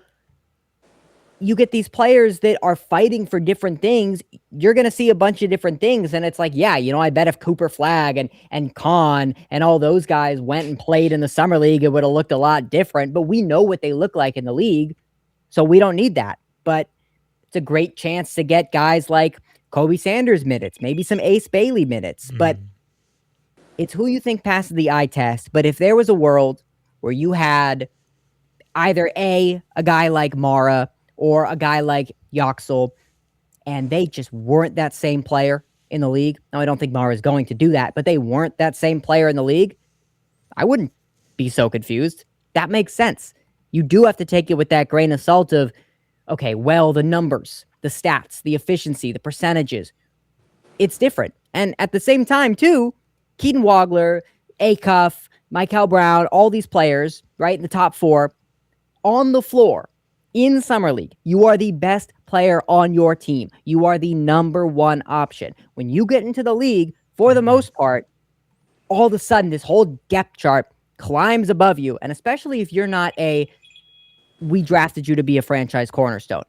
you get these players that are fighting for different things. You're going to see a bunch of different things. And it's like, yeah, I bet if Cooper Flagg and Kahn and all those guys went and played in the Summer League, it would have looked a lot different. But we know what they look like in the league, so we don't need that. But it's a great chance to get guys like Kobe Sanders minutes, maybe some Ace Bailey minutes. But it's who you think passes the eye test. But if there was a world where you had either a guy like Mara or a guy like Yaxel, and they just weren't that same player in the league. Now, I don't think Mara is going to do that, but they weren't that same player in the league. I wouldn't be so confused. That makes sense. You do have to take it with that grain of salt of, okay, well, the numbers, the stats, the efficiency, the percentages, it's different. And at the same time, too, Keaton Wagler, Acuff, Michael Brown, all these players, right, in the top 4, on the floor, in Summer League, you are the best player on your team. You are the number 1 option. When you get into the league, for the most part, all of a sudden, this whole depth chart climbs above you. And especially if you're not we drafted you to be a franchise cornerstone.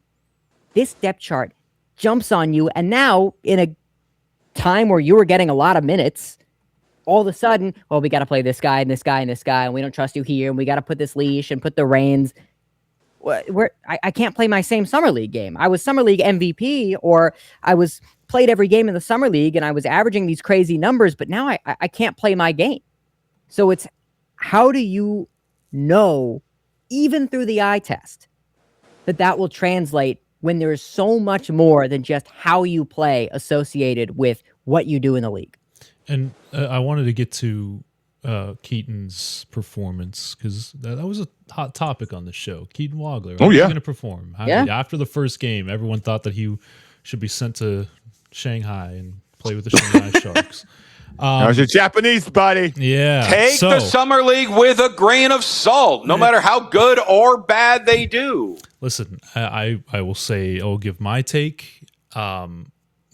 This depth chart jumps on you. And now, in a time where you were getting a lot of minutes, all of a sudden, well, we got to play this guy and this guy and this guy, and we don't trust you here, and we got to put this leash and put the reins. I can't play my same Summer League game. I was Summer League MVP, or I was played every game in the summer league and I was averaging these crazy numbers, but now I can't play my game. So it's, how do you know, even through the eye test, that will translate when there's so much more than just how you play associated with what you do in the league? And I wanted to get to Keaton's performance, because that was a hot topic on the show. Keaton Wagler, how is he going to perform? After the first game, everyone thought that he should be sent to Shanghai and play with the Shanghai Sharks. That was your Japanese buddy. Yeah. Take the summer league with a grain of salt, no matter how good or bad they do. Listen, I will say, I'll give my take.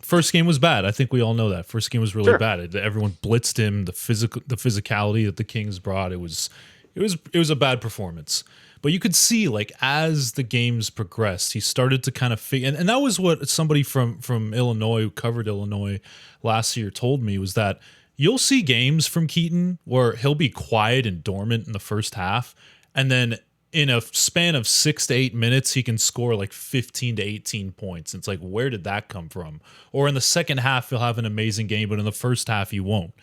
First game was bad. I think we all know that. First game was really bad. Everyone blitzed him. The physicality that the Kings brought, it was a bad performance. But you could see, like, as the games progressed, he started to kind of figure. And that was what somebody from Illinois, who covered Illinois last year, told me, was that you'll see games from Keaton where he'll be quiet and dormant in the first half, and then in a span of 6 to 8 minutes, he can score like 15 to 18 points. It's like, where did that come from? Or in the second half, he'll have an amazing game, but in the first half, he won't.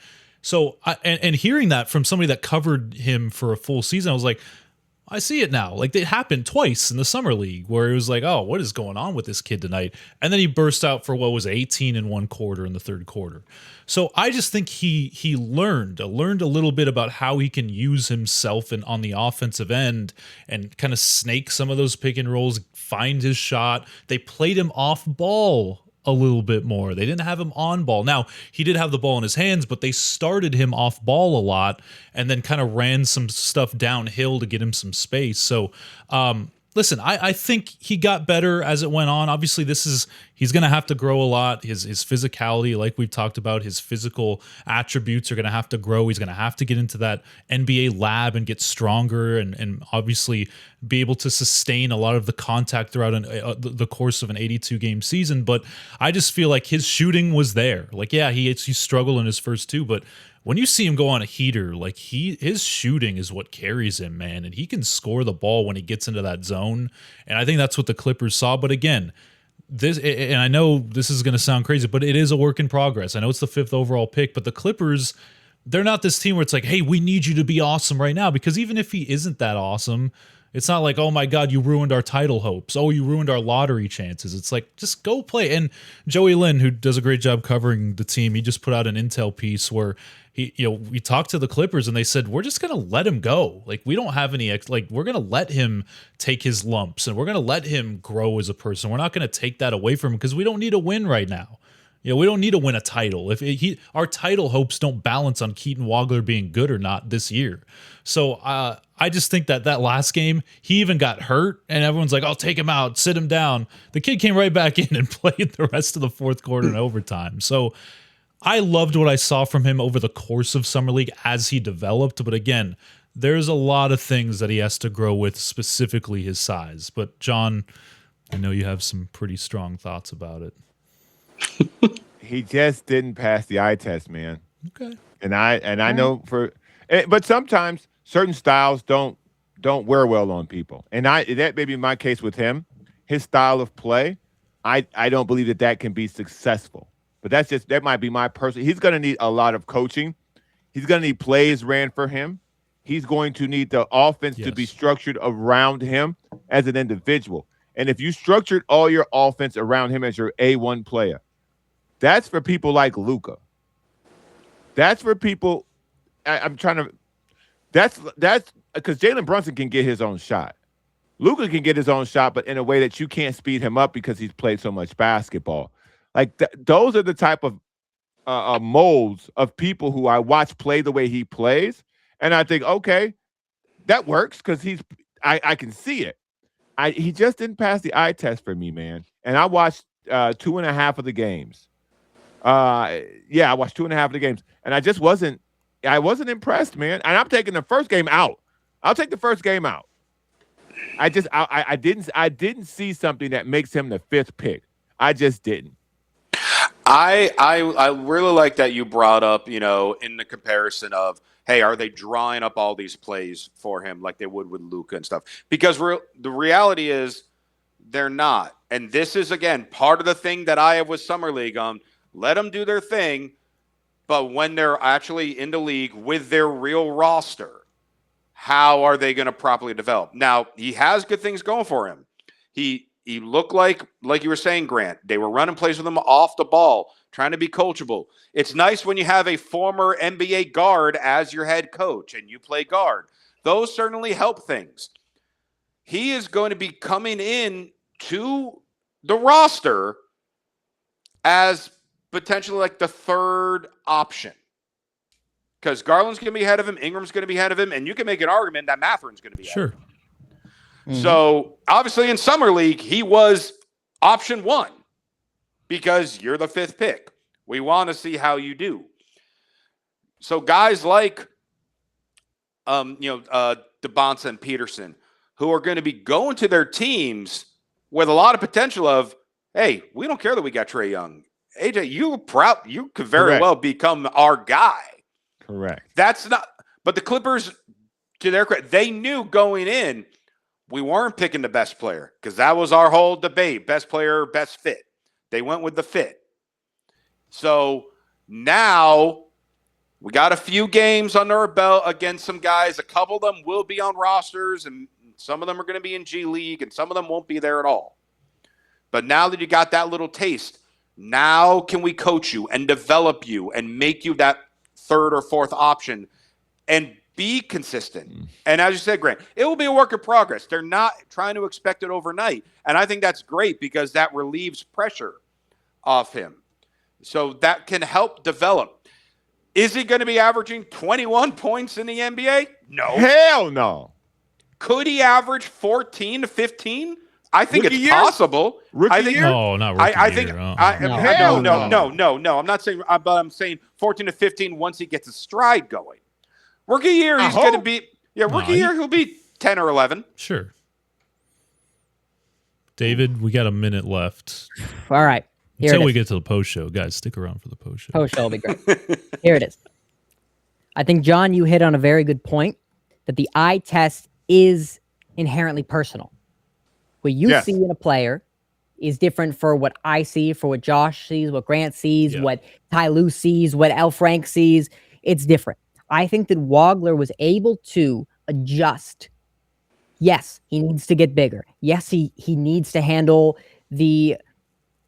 So, and hearing that from somebody that covered him for a full season, I was like, I see it now. Like, it happened twice in the summer league where it was like, oh, what is going on with this kid tonight? And then he burst out for what was 18 in one quarter in the third quarter. So I just think he learned a little bit about how he can use himself on the offensive end and kind of snake some of those pick and rolls, find his shot. They played him off ball a little bit more. They didn't have him on ball. Now, he did have the ball in his hands, but they started him off ball a lot and then kind of ran some stuff downhill to get him some space. So, listen, I think he got better as it went on. Obviously, he's going to have to grow a lot. His physicality, like we've talked about, his physical attributes are going to have to grow. He's going to have to get into that NBA lab and get stronger and obviously be able to sustain a lot of the contact throughout the course of an 82-game season. But I just feel like his shooting was there. Like, yeah, he struggled in his first two, but when you see him go on a heater, like his shooting is what carries him, man. And he can score the ball when he gets into that zone. And I think that's what the Clippers saw. But again, and I know this is going to sound crazy, but it is a work in progress. I know it's the 5th overall pick, but the Clippers, they're not this team where it's like, hey, we need you to be awesome right now. Because even if he isn't that awesome, it's not like, oh my God, you ruined our title hopes. Oh, you ruined our lottery chances. It's like, just go play. And Joey Lynn, who does a great job covering the team, he just put out an intel piece where we talked to the Clippers and they said, we're just going to let him go. Like, we don't have any, we're going to let him take his lumps and we're going to let him grow as a person. We're not going to take that away from him because we don't need a win right now. We don't need to win a title. Our title hopes don't balance on Keaton Wagler being good or not this year. So I just think that last game, he even got hurt, and everyone's like, "Oh, take him out, sit him down." The kid came right back in and played the rest of the fourth quarter and overtime. So I loved what I saw from him over the course of Summer League as he developed. But again, there's a lot of things that he has to grow with, specifically his size. But John, I know you have some pretty strong thoughts about it. He just didn't pass the eye test, man. Okay. And I know but sometimes certain styles don't wear well on people. And that may be my case with him. His style of play, I don't believe that can be successful. But that might be my personal. He's going to need a lot of coaching. He's going to need plays ran for him. He's going to need the offense to be structured around him as an individual. And if you structured all your offense around him as your A1 player, that's for people like Luka. That's for people. I'm trying to. That's because Jalen Brunson can get his own shot. Luka can get his own shot, but in a way that you can't speed him up because he's played so much basketball. Like those are the type of molds of people who I watch play the way he plays, and I think, okay, that works because I can see it. He just didn't pass the eye test for me, man. And I watched 2.5 of the games. I watched 2.5 of the games, and I wasn't impressed, man. And I'm taking the first game out. I'll take the first game out. I didn't see something that makes him the 5th pick. I just didn't. I really like that you brought up, in the comparison of, hey, are they drawing up all these plays for him like they would with Luka and stuff? Because the reality is They're not. And this is, again, part of the thing that I have with Summer League. Let them do their thing, but when they're actually in the league with their real roster, how are they going to properly develop? Now, he has good things going for him. He looked like you were saying, Grant, they were running plays with him off the ball, trying to be coachable. It's nice when you have a former NBA guard as your head coach and you play guard. Those certainly help things. He is going to be coming in to the roster as potentially like the third option. Because Garland's going to be ahead of him, Ingram's going to be ahead of him, and you can make an argument that Matherin's going to be ahead of him. Mm-hmm. So, obviously in Summer League, he was option 1 because you're the 5th pick. We want to see how you do. So, guys like Davante and Peterson, who are going to be going to their teams with a lot of potential of, hey, we don't care that we got Trae Young. AJ, you could very well become our guy. Correct. That's not, but the Clippers, to their credit, they knew going in, we weren't picking the best player because that was our whole debate. Best player, best fit. They went with the fit. So now we got a few games under our belt against some guys. A couple of them will be on rosters, and some of them are going to be in G League, and some of them won't be there at all. But now that you got that little taste, now can we coach you and develop you and make you that third or fourth option and be consistent. And as you said, Grant, it will be a work in progress. They're not trying to expect it overnight. And I think that's great because that relieves pressure off him. So that can help develop. Is he going to be averaging 21 points in the NBA? No. Hell no. Could he average 14 to 15? I think it's possible. Rookie year? No, not rookie I think. year. No. I'm not saying. But I'm saying 14 to 15 once he gets a stride going. Rookie year, he's going to be. Yeah, rookie year, he'll be 10 or 11. Sure. David, we got a minute left. All right. Until we get to the post show, guys, stick around for the post show. Post show will be great. Here it is. I think, John, you hit on a very good point that the eye test is inherently personal. What you see in a player is different for what I see, for what Josh sees, what Grant sees, what Ty Lue sees, what L. Frank sees. It's different. I think that Wagler was able to adjust. Yes, he needs to get bigger. Yes, he needs to handle the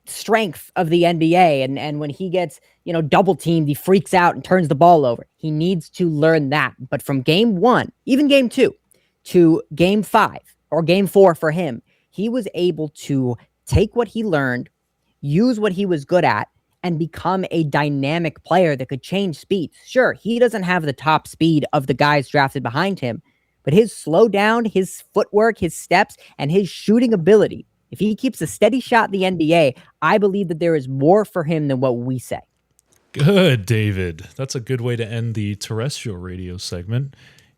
strength of the NBA. And when he gets, double teamed, he freaks out and turns the ball over. He needs to learn that. But from game 1, even game 2, to game 5 or game 4 for him, he was able to take what he learned, use what he was good at, and become a dynamic player that could change speeds. Sure, he doesn't have the top speed of the guys drafted behind him, but his slow down, his footwork, his steps, and his shooting ability, if he keeps a steady shot in the NBA, I believe that there is more for him than what we say. Good, David. That's a good way to end the terrestrial radio segment.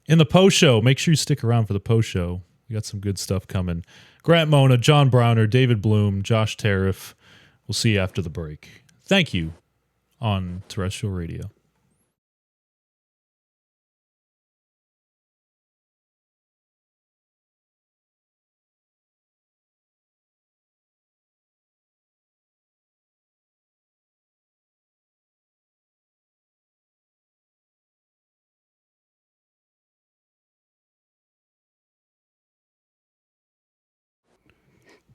In the post show, make sure you stick around for the post show. We got some good stuff coming. Grant Mona, John Browner, David Bloom, Josh Tariff. We'll see you after the break. Thank you on terrestrial radio.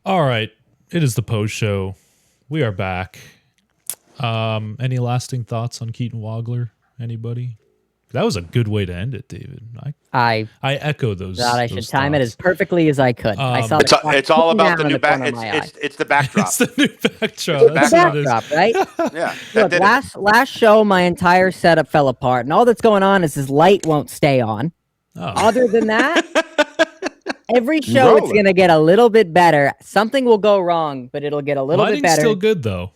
All right. It is the post show. We are back. Any lasting thoughts on Keaton Wagler? Anybody? That was a good way to end it, David. I echo those. Thought I should time it as perfectly as I could. I saw it's all about the new back. It's the backdrop. It's the new backdrop. That's what it is. Right? Yeah. Look, last show, my entire setup fell apart, and all that's going on is his light won't stay on. Oh. Other than that, every show it's going to get a little bit better. Something will go wrong, but it'll get a little bit better. Still good though.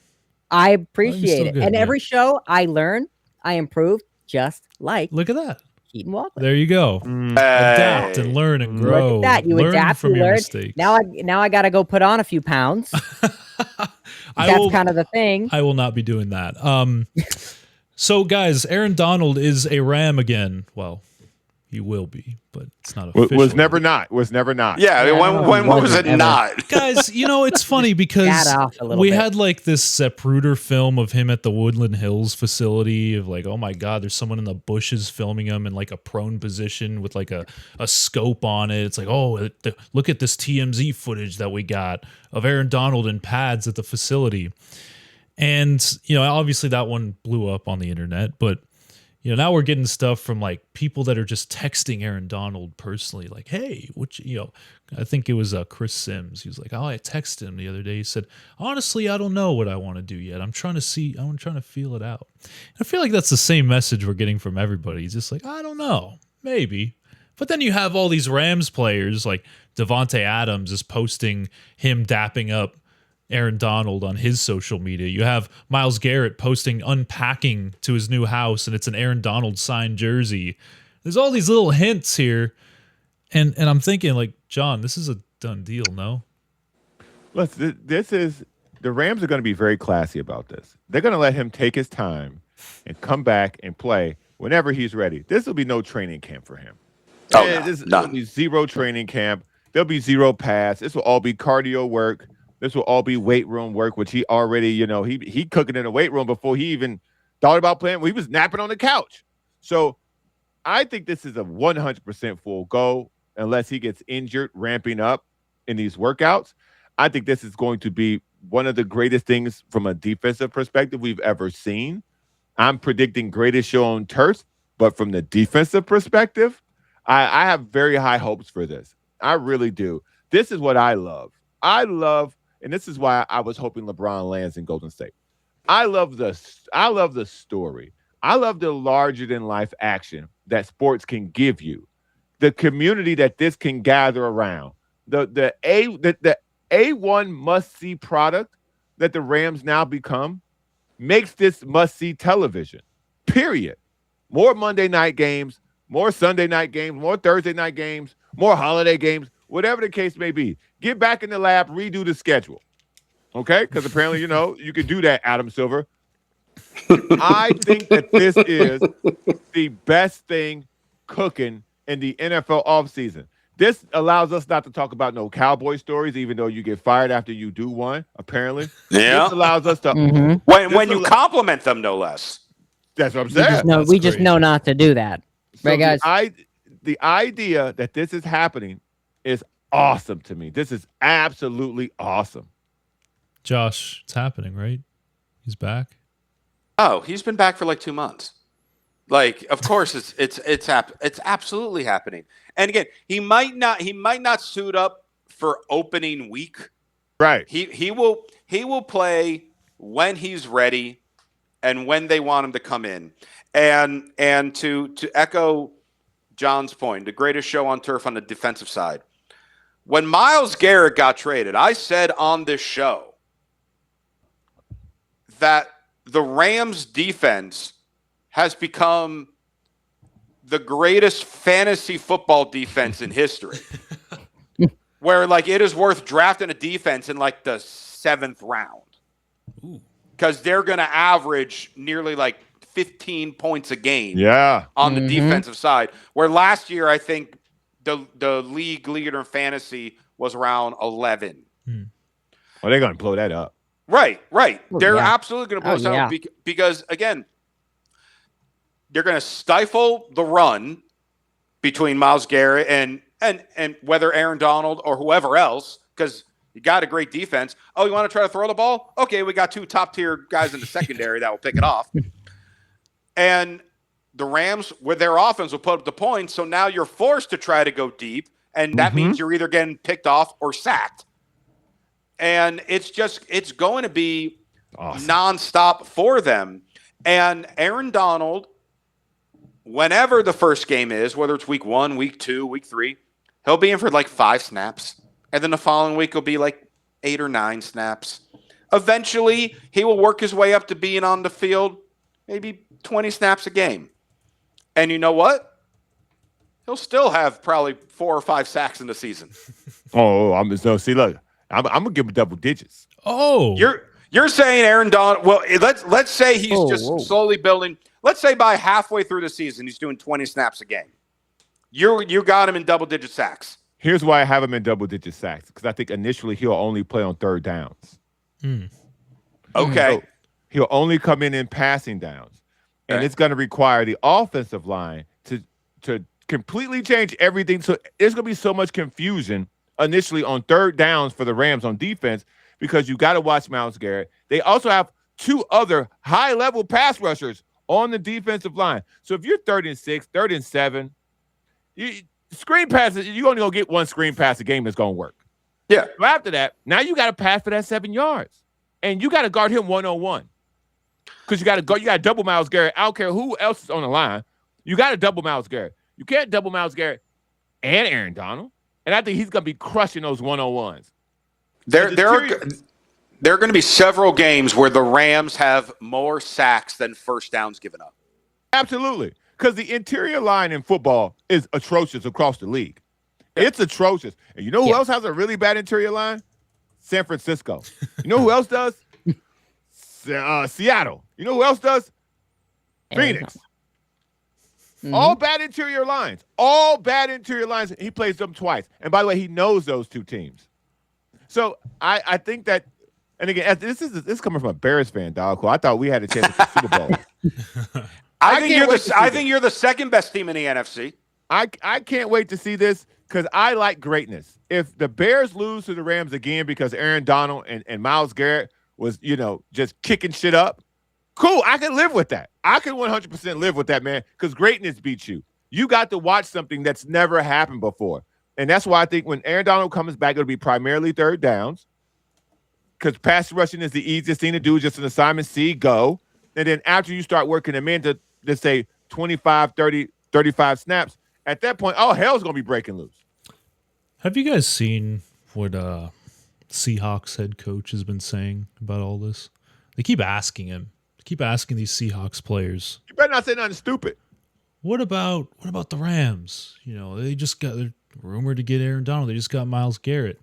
I appreciate it. And every show I learn, I improve, just like look at that. Keaton Wagler. There you go. Adapt and learn and grow. Look at that. You learn adapt from and your learn. mistakes. Now I got to go put on a few pounds. That's kind of the thing. I will not be doing that. So guys, Aaron Donald is a Ram again. Well, He will be, but it's not official. Was never not. Yeah, when was it not? Guys, it's funny because we had like this Zapruder film of him at the Woodland Hills facility of like, oh my God, there's someone in the bushes filming him in like a prone position with like a scope on it. It's like, oh, look at this TMZ footage that we got of Aaron Donald in pads at the facility. And, obviously that one blew up on the internet, but now we're getting stuff from like people that are just texting Aaron Donald personally, like, hey, I think it was Chris Sims. He was like, oh, I texted him the other day. He said, honestly, I don't know what I want to do yet. I'm trying to feel it out. And I feel like that's the same message we're getting from everybody. He's just like, I don't know, maybe. But then you have all these Rams players like Davante Adams is posting him dapping up Aaron Donald on his social media. You have Myles Garrett posting unpacking to his new house, and it's an Aaron Donald signed jersey. There's all these little hints here, and I'm thinking, like, John, this is a done deal, no? Listen, the Rams are going to be very classy about this. They're going to let him take his time and come back and play whenever he's ready. This will be no training camp for him. This will be zero training camp. There'll be zero pass. This will all be cardio work. This will all be weight room work, which he already, he cooking in the weight room before he even thought about playing. He was napping on the couch. So I think this is a 100% full go unless he gets injured ramping up in these workouts. I think this is going to be one of the greatest things from a defensive perspective we've ever seen. I'm predicting greatest show on turf, but from the defensive perspective, I have very high hopes for this. I really do. This is what I love. And this is why I was hoping LeBron lands in Golden State. I love the story. I love the larger than life action that sports can give you. The community that this can gather around. The A1 must-see product that the Rams now become makes this must-see television. Period. More Monday night games, more Sunday night games, more Thursday night games, more holiday games, whatever the case may be. Get back in the lab, redo the schedule. Okay? Because apparently, you can do that, Adam Silver. I think that this is the best thing cooking in the NFL offseason. This allows us not to talk about no cowboy stories, even though you get fired after you do one, apparently. Yeah. This allows us to... When you compliment them, no less. That's what I'm saying. We just know not to do that. So right, guys? The idea that this is happening is awesome to me. This is absolutely awesome. Josh, it's happening, right? He's back. Oh, he's been back for like 2 months. Like, of course, it's absolutely happening. And again, he might not suit up for opening week. Right. He will play when he's ready and when they want him to come in. And to echo John's point, the greatest show on turf on the defensive side. When Myles Garrett got traded, I said on this show that the Rams defense has become the greatest fantasy football defense in history. Where like it is worth drafting a defense in like the 7th round. Because they're going to average nearly like 15 points a game on the defensive side. Where last year, I think the league leader in fantasy was around 11. Well, they're going to blow that up. Right. They're absolutely going to blow us up because, again, they're going to stifle the run between Myles Garrett and whether Aaron Donald or whoever else, because you got a great defense. Oh, you want to try to throw the ball? Okay, we got 2 top-tier guys in the secondary that will pick it off. And the Rams, with their offense, will put up the points, so now you're forced to try to go deep, and that means you're either getting picked off or sacked. And it's going to be nonstop for them. And Aaron Donald, whenever the first game is, whether it's week 1, week 2, week 3, he'll be in for like 5 snaps. And then the following week will be like 8 or 9 snaps. Eventually, he will work his way up to being on the field maybe 20 snaps a game. And you know what? He'll still have probably 4 or 5 sacks in the season. See, look, I'm gonna give him double digits. Oh, you're saying Aaron Donald? Well, let's say he's slowly building. Let's say by halfway through the season, he's doing 20 snaps a game. You got him in double-digit sacks. Here's why I have him in double-digit sacks, because I think initially he'll only play on third downs. Okay. So he'll only come in passing downs. And it's going to require the offensive line to completely change everything. So there's going to be so much confusion initially on third downs for the Rams on defense, because you got to watch Myles Garrett. They also have 2 other high-level pass rushers on the defensive line. So if you're 3rd and 6, 3rd and 7, screen passes, you're only going to get 1 screen pass a game that's going to work. Yeah. So after that, now you got to pass for that 7 yards. And you got to guard him one-on-one. Because you got to double Myles Garrett. I don't care who else is on the line. You got to double Myles Garrett. You can't double Myles Garrett and Aaron Donald. And I think he's going to be crushing those one-on-ones. There are going to be several games where the Rams have more sacks than first downs given up. Absolutely. Because the interior line in football is atrocious across the league. It's atrocious. And you know who else has a really bad interior line? San Francisco. You know who else does? Seattle. You know who else does? Phoenix. All bad interior lines. All bad interior lines. He plays them twice. And by the way, he knows those 2 teams. So I think that, and again, this is coming from a Bears fan, dog. Who I thought we had a chance at the Super Bowl. I think you're the second best team in the NFC. I can't wait to see this, because I like greatness. If the Bears lose to the Rams again because Aaron Donald and Myles Garrett was, just kicking shit up, cool. I can live with that. I can 100% live with that, man, because greatness beats you. You got to watch something that's never happened before. And that's why I think when Aaron Donald comes back, it'll be primarily third downs, because pass rushing is the easiest thing to do, just an assignment C, go. And then after you start working them into, let's say, 25, 30, 35 snaps, at that point, all hell's going to be breaking loose. Have you guys seen what Seahawks head coach has been saying about all this? They keep asking him. They keep asking these Seahawks players. You better not say nothing stupid. What about the Rams? They just got rumored to get Aaron Donald. They just got Myles Garrett.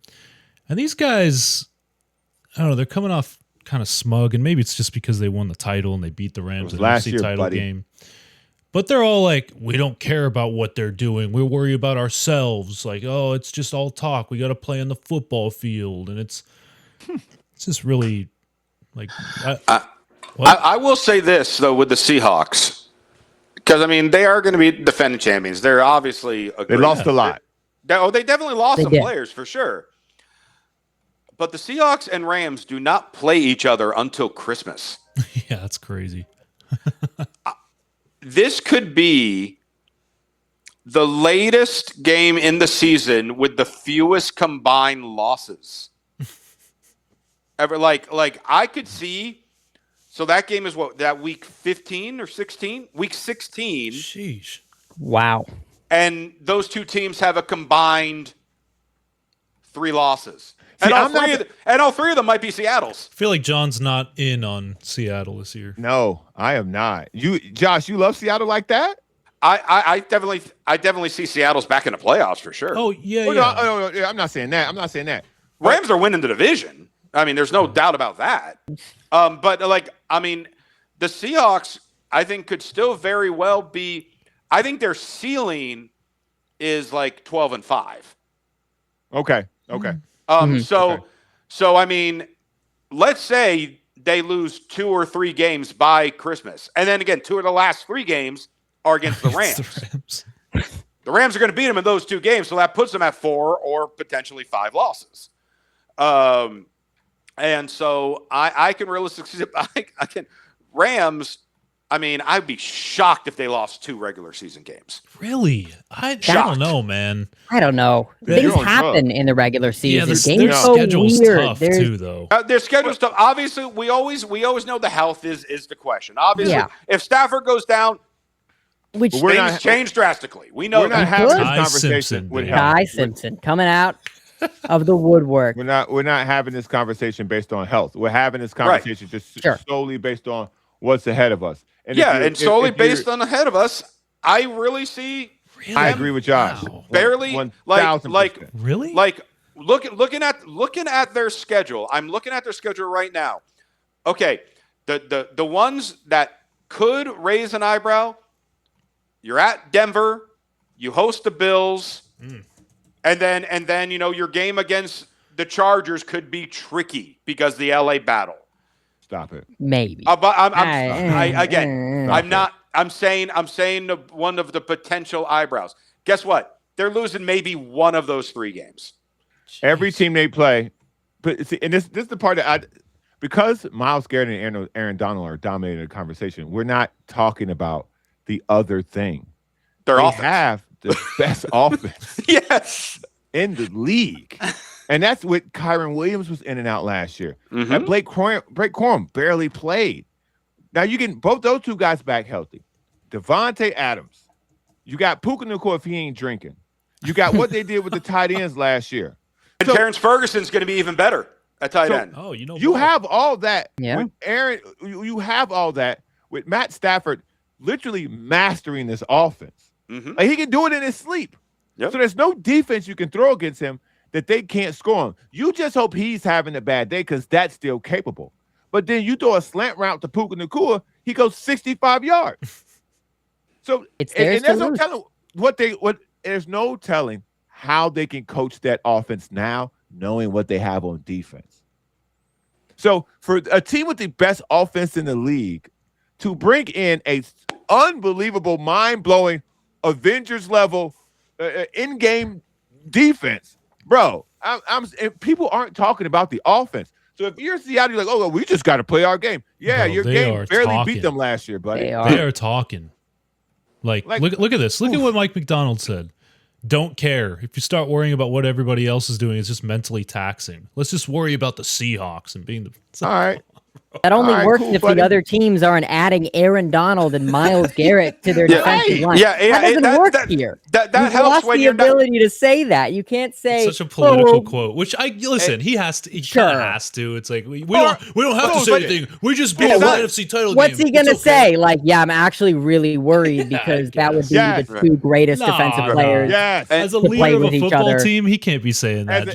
And these guys, I don't know, they're coming off kind of smug, and maybe it's just because they won the title and they beat the Rams in the NFC title game. But they're all like, we don't care about what they're doing. We worry about ourselves. Like, oh, it's just all talk. We got to play on the football field. And it's just really like. I will say this, though, with the Seahawks, because, they are going to be defending champions. They're obviously they lost a lot. They definitely lost some players, for sure. But the Seahawks and Rams do not play each other until Christmas. Yeah, that's crazy. This could be the latest game in the season with the fewest combined losses ever. Like I could see. So that game is what, that week 15 or 16? Week 16. Sheesh. Wow. And those 2 teams have a combined 3 losses. See, and all 3 of them might be Seattle's. I feel like John's not in on Seattle this year. No, I am not. Josh, you love Seattle like that? I definitely see Seattle's back in the playoffs for sure. Oh, yeah, No, I'm not saying that. Rams are winning the division. There's no doubt about that. But the Seahawks, I think, could still very well be. I think their ceiling is like 12-5. Okay. So let's say they lose 2 or 3 games by Christmas, and then again, 2 of the last 3 games are against the Rams. The Rams are going to beat them in those 2 games, so that puts them at 4 or potentially 5 losses. And so I can realistically, I can Rams. I'd be shocked if they lost 2 regular season games. Really? I don't know, man. I don't know. Things happen in the regular season. Yeah, their schedule's tough too, though. Their schedule's tough. Obviously, we always know the health is the question. Obviously, if Stafford goes down, which things change drastically. We know we're not having this conversation with Kai Simpson coming out of the woodwork. We're not having this conversation based on health. We're having this conversation just solely based on what's ahead of us. And solely based on ahead of us, I really see. Really? I agree with Josh. Wow. Barely 1,000%. Really? Looking at their schedule. I'm looking at their schedule right now. Okay, the ones that could raise an eyebrow. You're at Denver. You host the Bills, and then your game against the Chargers could be tricky because the LA battle. Stop it. Maybe. But I'm saying one of the potential eyebrows. Guess what? They're losing maybe one of those 3 games. Jeez. Every team they play, but see, and this is the part that because Myles Garrett and Aaron Donald are dominating the conversation, we're not talking about the other thing. They have the best offense in the league. And that's what Kyren Williams was in and out last year. And Blake Corum barely played. Now you get both those 2 guys back healthy. Davante Adams. You got Puka Davante if he ain't drinking. You got what they did with the tight ends last year. And Terrence Ferguson's going to be even better at tight end. Oh, you have all that. Yeah. With Aaron, you have all that with Matt Stafford literally mastering this offense. Like he can do it in his sleep. Yep. So there's no defense you can throw against him that they can't score on. You just hope he's having a bad day because that's still capable. But then you throw a slant route to Puka Nacua, he goes 65 yards. So and there's no telling there's no telling how they can coach that offense now, knowing what they have on defense. So for a team with the best offense in the league to bring in a unbelievable, mind-blowing Avengers level in-game defense, bro, people aren't talking about the offense. So if you're Seattle, you're like, oh, we just got to play our game. Yeah, bro, your game barely beat them last year, buddy. They are talking. Like look at this. Look at what Mike Macdonald said. Don't care. If you start worrying about what everybody else is doing, it's just mentally taxing. Let's just worry about the Seahawks and being the... All right. That only works if the other teams aren't adding Aaron Donald and Myles Garrett to their defensive line. That doesn't work here. That helps when you're ability to say that. You can't say such a political quote. Which he has to. He kind of has to. It's like we don't have to say anything. We just beat the NFC title. What's he gonna say? Like, yeah, I'm actually really worried because that would be the 2 greatest defensive players. Yes, as a leader of a football team, he can't be saying that.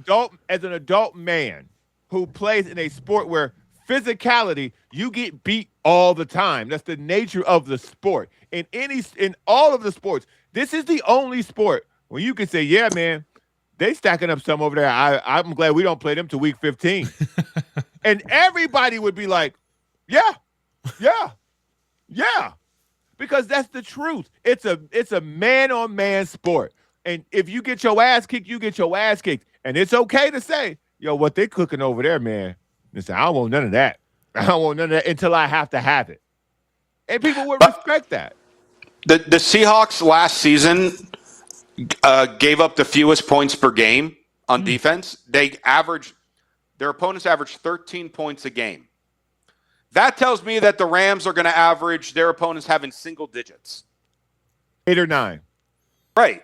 John. As an adult man who plays in a sport where physicality, you get beat all the time. That's the nature of the sport. In all of the sports, this is the only sport where you can say, yeah, man, they stacking up some over there. I'm glad we don't play them till week 15. And everybody would be like, yeah. Because that's the truth. It's a man-on-man sport. And if you get your ass kicked, you get your ass kicked. And it's okay to say, yo, what they cooking over there, man. Listen, I don't want none of that. I don't want none of that until I have to have it. And people would respect that. The Seahawks last season gave up the fewest points per game on defense. Their opponents averaged 13 points a game. That tells me that the Rams are going to average their opponents having single digits. 8 or 9. Right.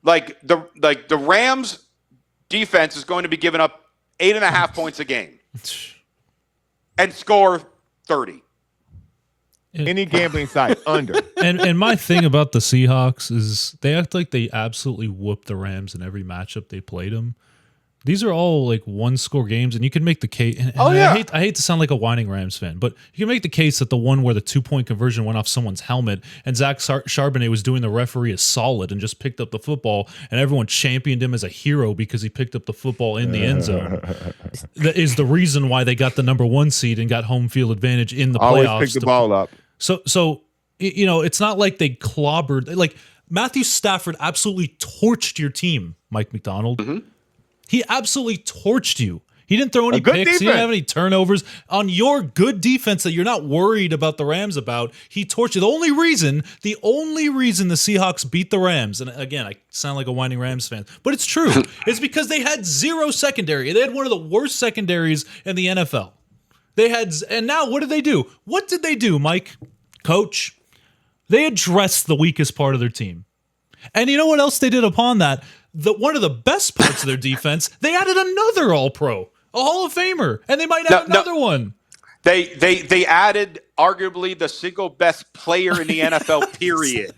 Like the Rams defense is going to be giving up 8.5 points a game. And score 30. Any gambling site under. And my thing about the Seahawks is they act like they absolutely whooped the Rams in every matchup they played them. These are all like 1-score games, and you can make the case. I hate to sound like a whining Rams fan, but you can make the case that the one where the 2-point conversion went off someone's helmet, and Zach Charbonnet was doing the referee a solid and just picked up the football, and everyone championed him as a hero because he picked up the football in the end zone. That is the reason why they got the number 1 seed and got home field advantage in the playoffs. Always pick the ball up. So it's not like they clobbered. Like Matthew Stafford absolutely torched your team, Mike Macdonald. Mm-hmm. He absolutely torched you. He didn't throw any picks. Defense. He didn't have any turnovers. On your good defense that you're not worried about the Rams about, he torched you. The only reason the Seahawks beat the Rams, and again, I sound like a whining Rams fan, but it's true, is because they had 0 secondary. They had one of the worst secondaries in the NFL. And now what did they do? What did they do, Mike? Coach? They addressed the weakest part of their team. And you know what else they did upon that? One of the best parts of their defense, they added another All-Pro, a Hall of Famer, and they might add another one. They added arguably the single best player in the NFL, period.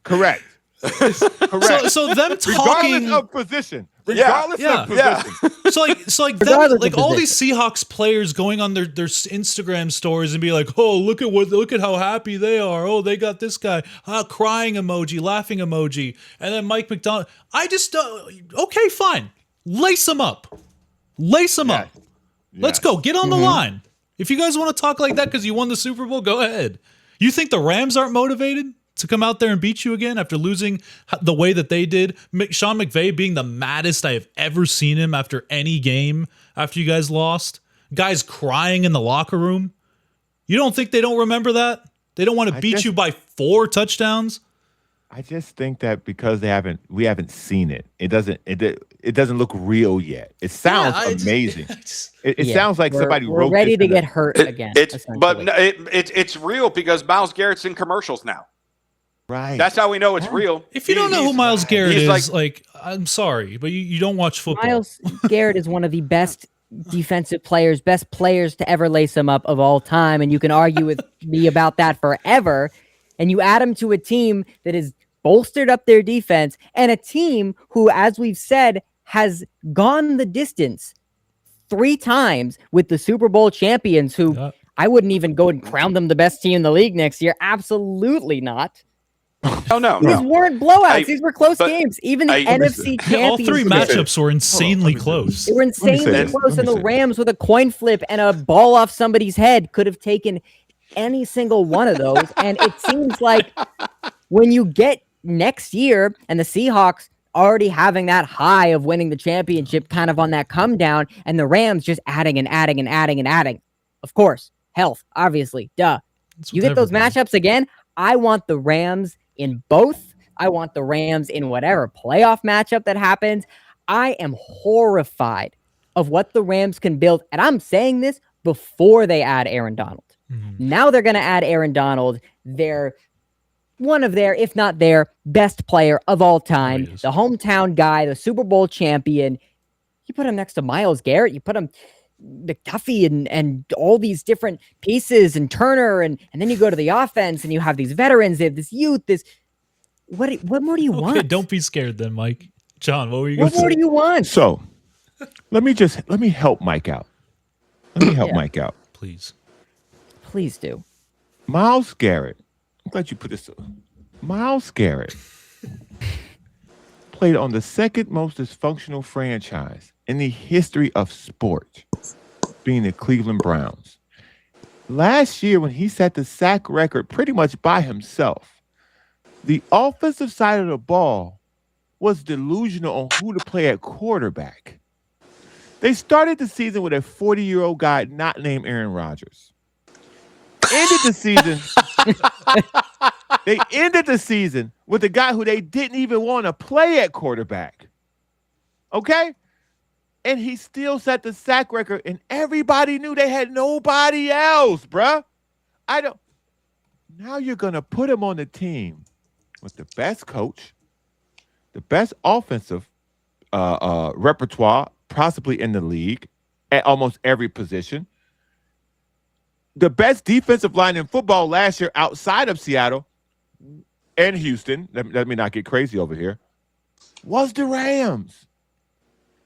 Correct. Correct. So them Regardless talking of position. Regardless of position. So like them, like all these Seahawks players going on their Instagram stories and be like, oh, look at how happy they are. Oh, they got this guy, crying emoji, laughing emoji, and then Mike Macdonald. I just okay, fine, lace them up. Let's go. Get on the line. If you guys want to talk like that because you won the Super Bowl, go ahead. You think the Rams aren't motivated to come out there and beat you again after losing the way that they did? Sean McVay being the maddest I have ever seen him after any game after you guys lost. Guys crying in the locker room. You don't think they don't remember that? They don't want to beat you by 4 touchdowns? I just think that because we haven't seen it. It doesn't look real yet. It sounds amazing. It sounds like somebody wrote. We're ready to get hurt again. It's real because Myles Garrett's in commercials now. Right. That's how we know it's real. If you don't know who Myles Garrett is, like I'm sorry, but you don't watch football. Myles Garrett is one of the best defensive players, best players to ever lace him up of all time, and you can argue with me about that forever. And you add him to a team that is bolstered up their defense and a team who, as we've said, has gone the distance 3 times with the Super Bowl champions who I wouldn't even go and crown them the best team in the league next year. Absolutely not. Oh, no. These weren't blowouts. These were close games. Even the NFC champions. All 3 matchups were insanely close. They were insanely close, and the Rams with a coin flip and a ball off somebody's head could have taken any single one of those. And it seems like when you get next year and the Seahawks already having that high of winning the championship kind of on that come down, and the Rams just adding and adding and adding and adding. Of course, health, obviously, duh. You get those matchups again, I want the Rams in both. I want the Rams in whatever playoff matchup that happens. I am horrified of what the Rams can build. And I'm saying this before they add Aaron Donald. Now they're going to add Aaron Donald. They're one of their, if not their, best player of all time. The hometown guy, the Super Bowl champion. You put him next to Myles Garrett. You put him McDuffie and all these different pieces and Turner. And then you go to the offense and you have these veterans. They have this youth. What more do you want? Don't be scared then, Mike. John, what were you going to say? What more do you want? So let me help Mike out. Mike out. Please do. Myles Garrett. I'm glad you put this. Myles Garrett played on the second most dysfunctional franchise in the history of sport, being the Cleveland Browns. Last year, when he set the sack record pretty much by himself, the offensive side of the ball was delusional on who to play at quarterback. They started the season with a 40-year-old guy not named Aaron Rodgers. They ended the season with a guy who they didn't even want to play at quarterback. Okay? And he still set the sack record, and everybody knew they had nobody else, bruh. Now you're going to put him on the team with the best coach, the best offensive repertoire, possibly in the league, at almost every position. The best defensive line in football last year outside of Seattle and Houston, let me not get crazy over here, was the Rams.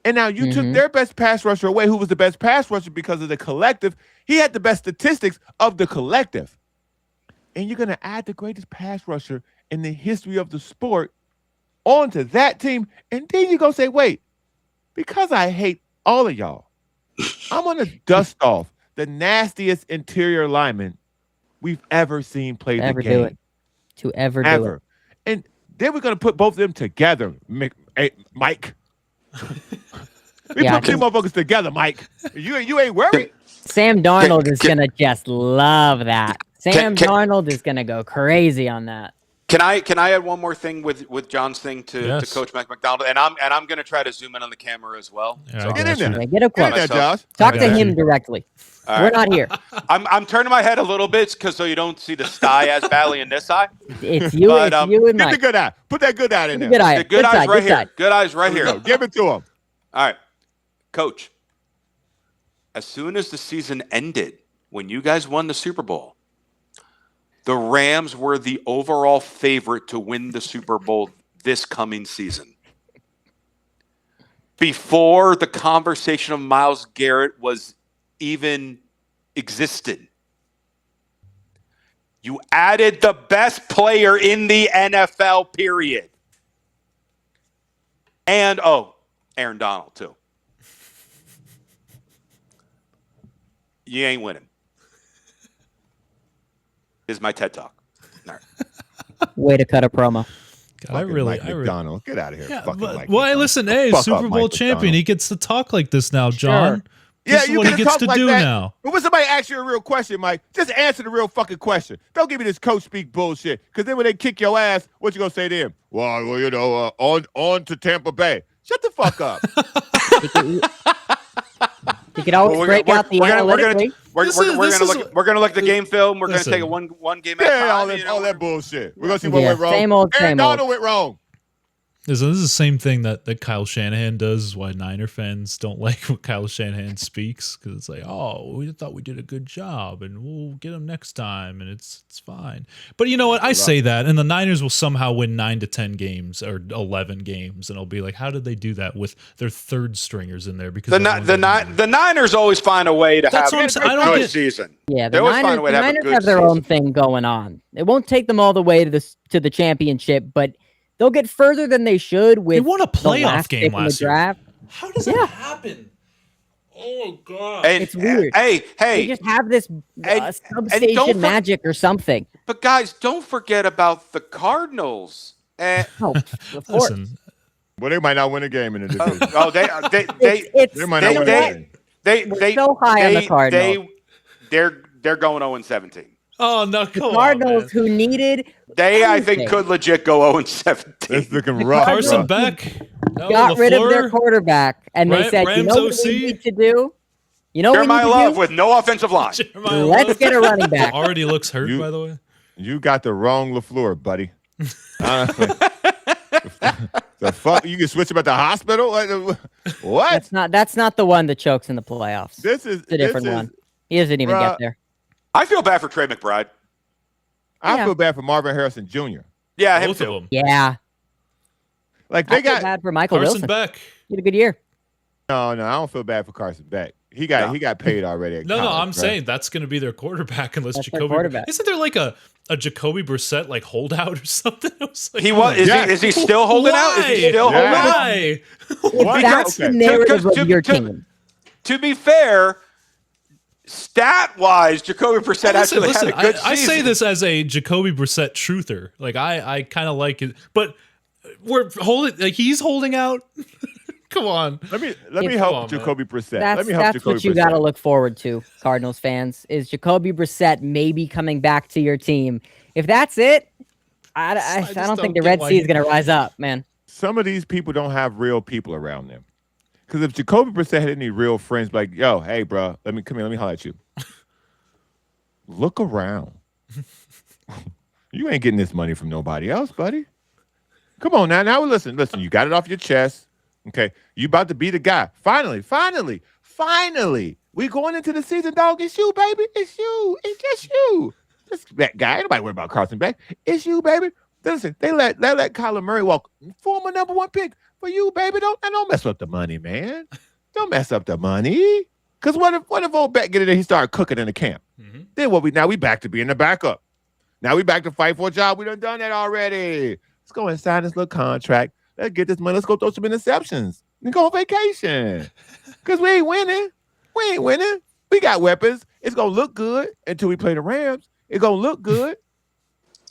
And now you took their best pass rusher away, who was the best pass rusher because of the collective. He had the best statistics of the collective. And you're going to add the greatest pass rusher in the history of the sport onto that team. And then you're going to say, wait, because I hate all of y'all, I'm going to dust off the nastiest interior lineman we've ever seen play the game. Do it. And then we're going to put both of them together, Mike. We put two motherfuckers together, Mike. You ain't worried. Sam Darnold is going to just love that. Darnold is going to go crazy on that. Can I add one more thing with John's thing to Coach Mike Macdonald? And I'm going to try to zoom in on the camera as well. Yeah, so get in there. Get up close. Josh. Talk to him directly. All We're right. not here. I'm turning my head a little bit so you don't see the sty as badly in this eye. It's you, you and Get Mike. the good eye. Put that good eye in there. Good eye. The good eyes right here. Side. Good eyes right here. Give it to him. All right. Coach, as soon as the season ended, when you guys won the Super Bowl, the Rams were the overall favorite to win the Super Bowl this coming season. Before the conversation of Myles Garrett was even existed. You added the best player in the NFL, period. And, Aaron Donald, too. You ain't winning. This is my TED Talk. All right. Way to cut a promo. God, I really, Macdonald, get out of here. Yeah, but, listen, hey, Super Bowl champion, he gets to talk like this now, John. Sure. This is what he gets to do now. But when somebody asks you a real question, Mike, just answer the real fucking question. Don't give me this coach speak bullshit. Because then when they kick your ass, what you gonna say to him? Well, on to Tampa Bay. Shut the fuck up. You could always break out the analytically. We're gonna look at the game film. We're gonna take a one game at a time. All that bullshit. We're gonna see what went wrong. Same old. Donald went wrong. This is the same thing that Kyle Shanahan does, is why Niner fans don't like what Kyle Shanahan speaks, because it's like, oh, we thought we did a good job and we'll get him next time and it's fine. But you know what? I say that, and the Niners will somehow win 9 to 10 games or 11 games, and I'll be like, how did they do that with their third stringers in there? Because the Niners always find a way to have a good season. Yeah, the Niners have their own thing going on. It won't take them all the way to the championship, but they'll get further than they should with. They won a playoff game last year. How does that happen? Oh God! It's weird. Hey! They just have this substation magic or something. But guys, don't forget about the Cardinals. Of course. Listen, well, they might not win a game in the division. They might not win a game. We're so high on the Cardinals. They're going 0-17. Oh no! Come Cardinals on, who needed. I think, could legit go 0-17. It's looking rough. Carson Beck got rid of their quarterback, and they said, "You know what we need to do? You know what we need to Love do? with no offensive line. Let's get a running back." Already looks hurt, by the way. You got the wrong LaFleur, buddy. The fuck? You can switch him at the hospital? What? That's not the one that chokes in the playoffs. This is a different one. He doesn't even get there. I feel bad for Trey McBride. I feel bad for Marvin Harrison Jr. Yeah, him Both too. of them. Yeah. Like they feel got bad for Michael Carson Wilson. Beck. He had a good year. No, I don't feel bad for Carson Beck. He got paid already. At No, college, I'm right? saying that's going to be their quarterback unless That's their Jacoby. quarterback. Isn't there like a Jacoby Brissett like holdout or something? I was like, Is he still holding out? Is he still holding out? Why? If that's the narrative of your team. To be fair, stat-wise, Jacoby Brissett actually had a good season. I say this as a Jacoby Brissett truther. Like I kind of like it, but we're holding. Like he's holding out. Come on. Let me help Jacoby Brissett. That's what you got to look forward to, Cardinals fans, is Jacoby Brissett maybe coming back to your team. If that's it, I don't think the Red Sea is going to rise up, man. Some of these people don't have real people around them. Because if Jacoby Brissett had any real friends, like, yo, hey, bro, let me holler at you. Look around. You ain't getting this money from nobody else, buddy. Come on now. Now listen. You got it off your chest. Okay, you about to be the guy. Finally. We going into the season, dog. It's you, baby. It's you. It's just you. Just that guy. Ain't nobody worried about Carson Beck. It's you, baby. Listen, they let Kyler Murray walk. Former #1 pick for you, baby. Don't mess up the money, man. Don't mess up the money. Because what if old Beck get in there, he started cooking in the camp? Mm-hmm. Then now we back to being the backup. Now we back to fight for a job. We done that already. Let's go and sign this little contract. Let's get this money. Let's go throw some interceptions and go on vacation. Because we ain't winning. We got weapons. It's going to look good until we play the Rams. It's going to look good.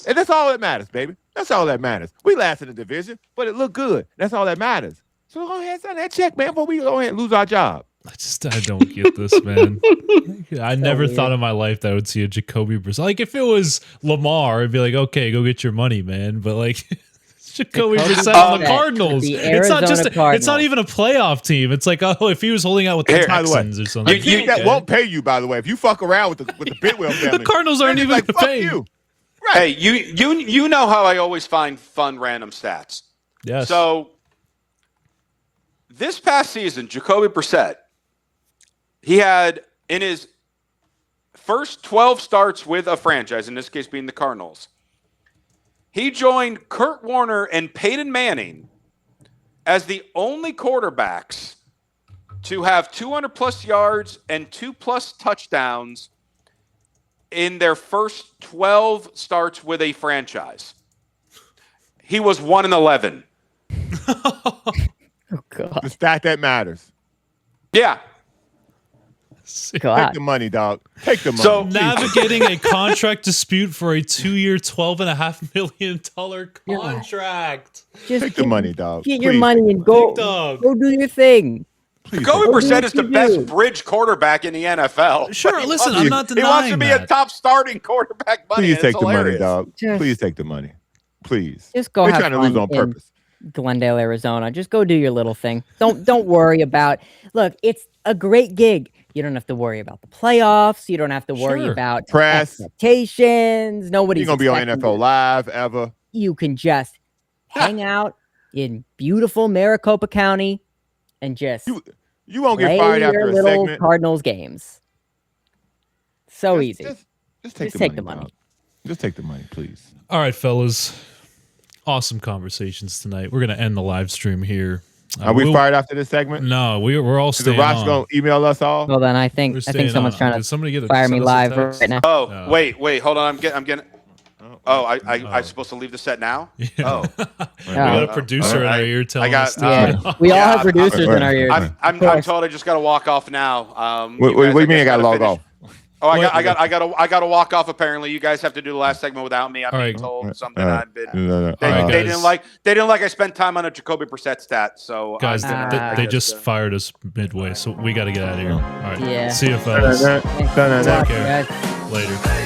And that's all that matters, baby. That's all that matters. We last in the division, but it looked good. That's all that matters. So go ahead and sign that check, man, before we go ahead and lose our job. I don't get this, man. I never thought in my life that I would see a Jacoby Brissett. Like, if it was Lamar, I'd be like, okay, go get your money, man. But, like, Jacoby Brissett on the Cardinals. It's not even a playoff team. It's like, oh, if he was holding out with the Texans or something. That won't pay you, by the way. If you fuck around with the Bidwell family. The Cardinals aren't even going to pay you. Right. Hey, you know how I always find fun random stats. Yes. So, this past season, Jacoby Brissett, he had in his first 12 starts with a franchise, in this case being the Cardinals, He joined Kurt Warner and Peyton Manning as the only quarterbacks to have 200-plus yards and 2+ touchdowns in their first 12 starts with a franchise. He was 1-11. Oh, God. The stat that matters. Yeah. God. Take the money, dog. Take the money. So navigating a contract dispute for a 2-year, $12.5 million contract. Just take the money, dog. Get your Please. money and go do your thing. Jacoby Brissett is the best bridge quarterback in the NFL. Sure, listen, I'm not denying he wants to be a top starting quarterback. Please take the money, dog. Please take the money. Please. Just go. They're have trying to fun lose on purpose. Glendale, Arizona. Just go do your little thing. Don't worry about. Look, it's a great gig. You don't have to worry about the playoffs. You don't have to worry about press expectations. Nobody's gonna be on NFL Live ever. You can just hang out in beautiful Maricopa County and just you won't get fired after a little segment. Cardinals games. So easy. Just take the money. Dog. Just take the money, please. All right, fellas. Awesome conversations tonight. We're gonna end the live stream here. Are we fired after this segment? No, we're all staying Rock's on. gonna email us all. Well, then I think someone's trying to fire me live right now. Oh, wait, hold on. I'm getting. I'm supposed to leave the set now. Yeah. Oh, we got a producer in our ear telling us. We all have producers in our ears. I'm told I just got to walk off now. What do you mean I got to log off? Oh, I got to walk off. Apparently, you guys have to do the last segment without me. I'm being told something I've been. They didn't like. They didn't like. I spent time on a Jacoby Brissett stat. So guys, they just fired us midway, so we got to get out of here. All right, see you, fellas. Take care. Later.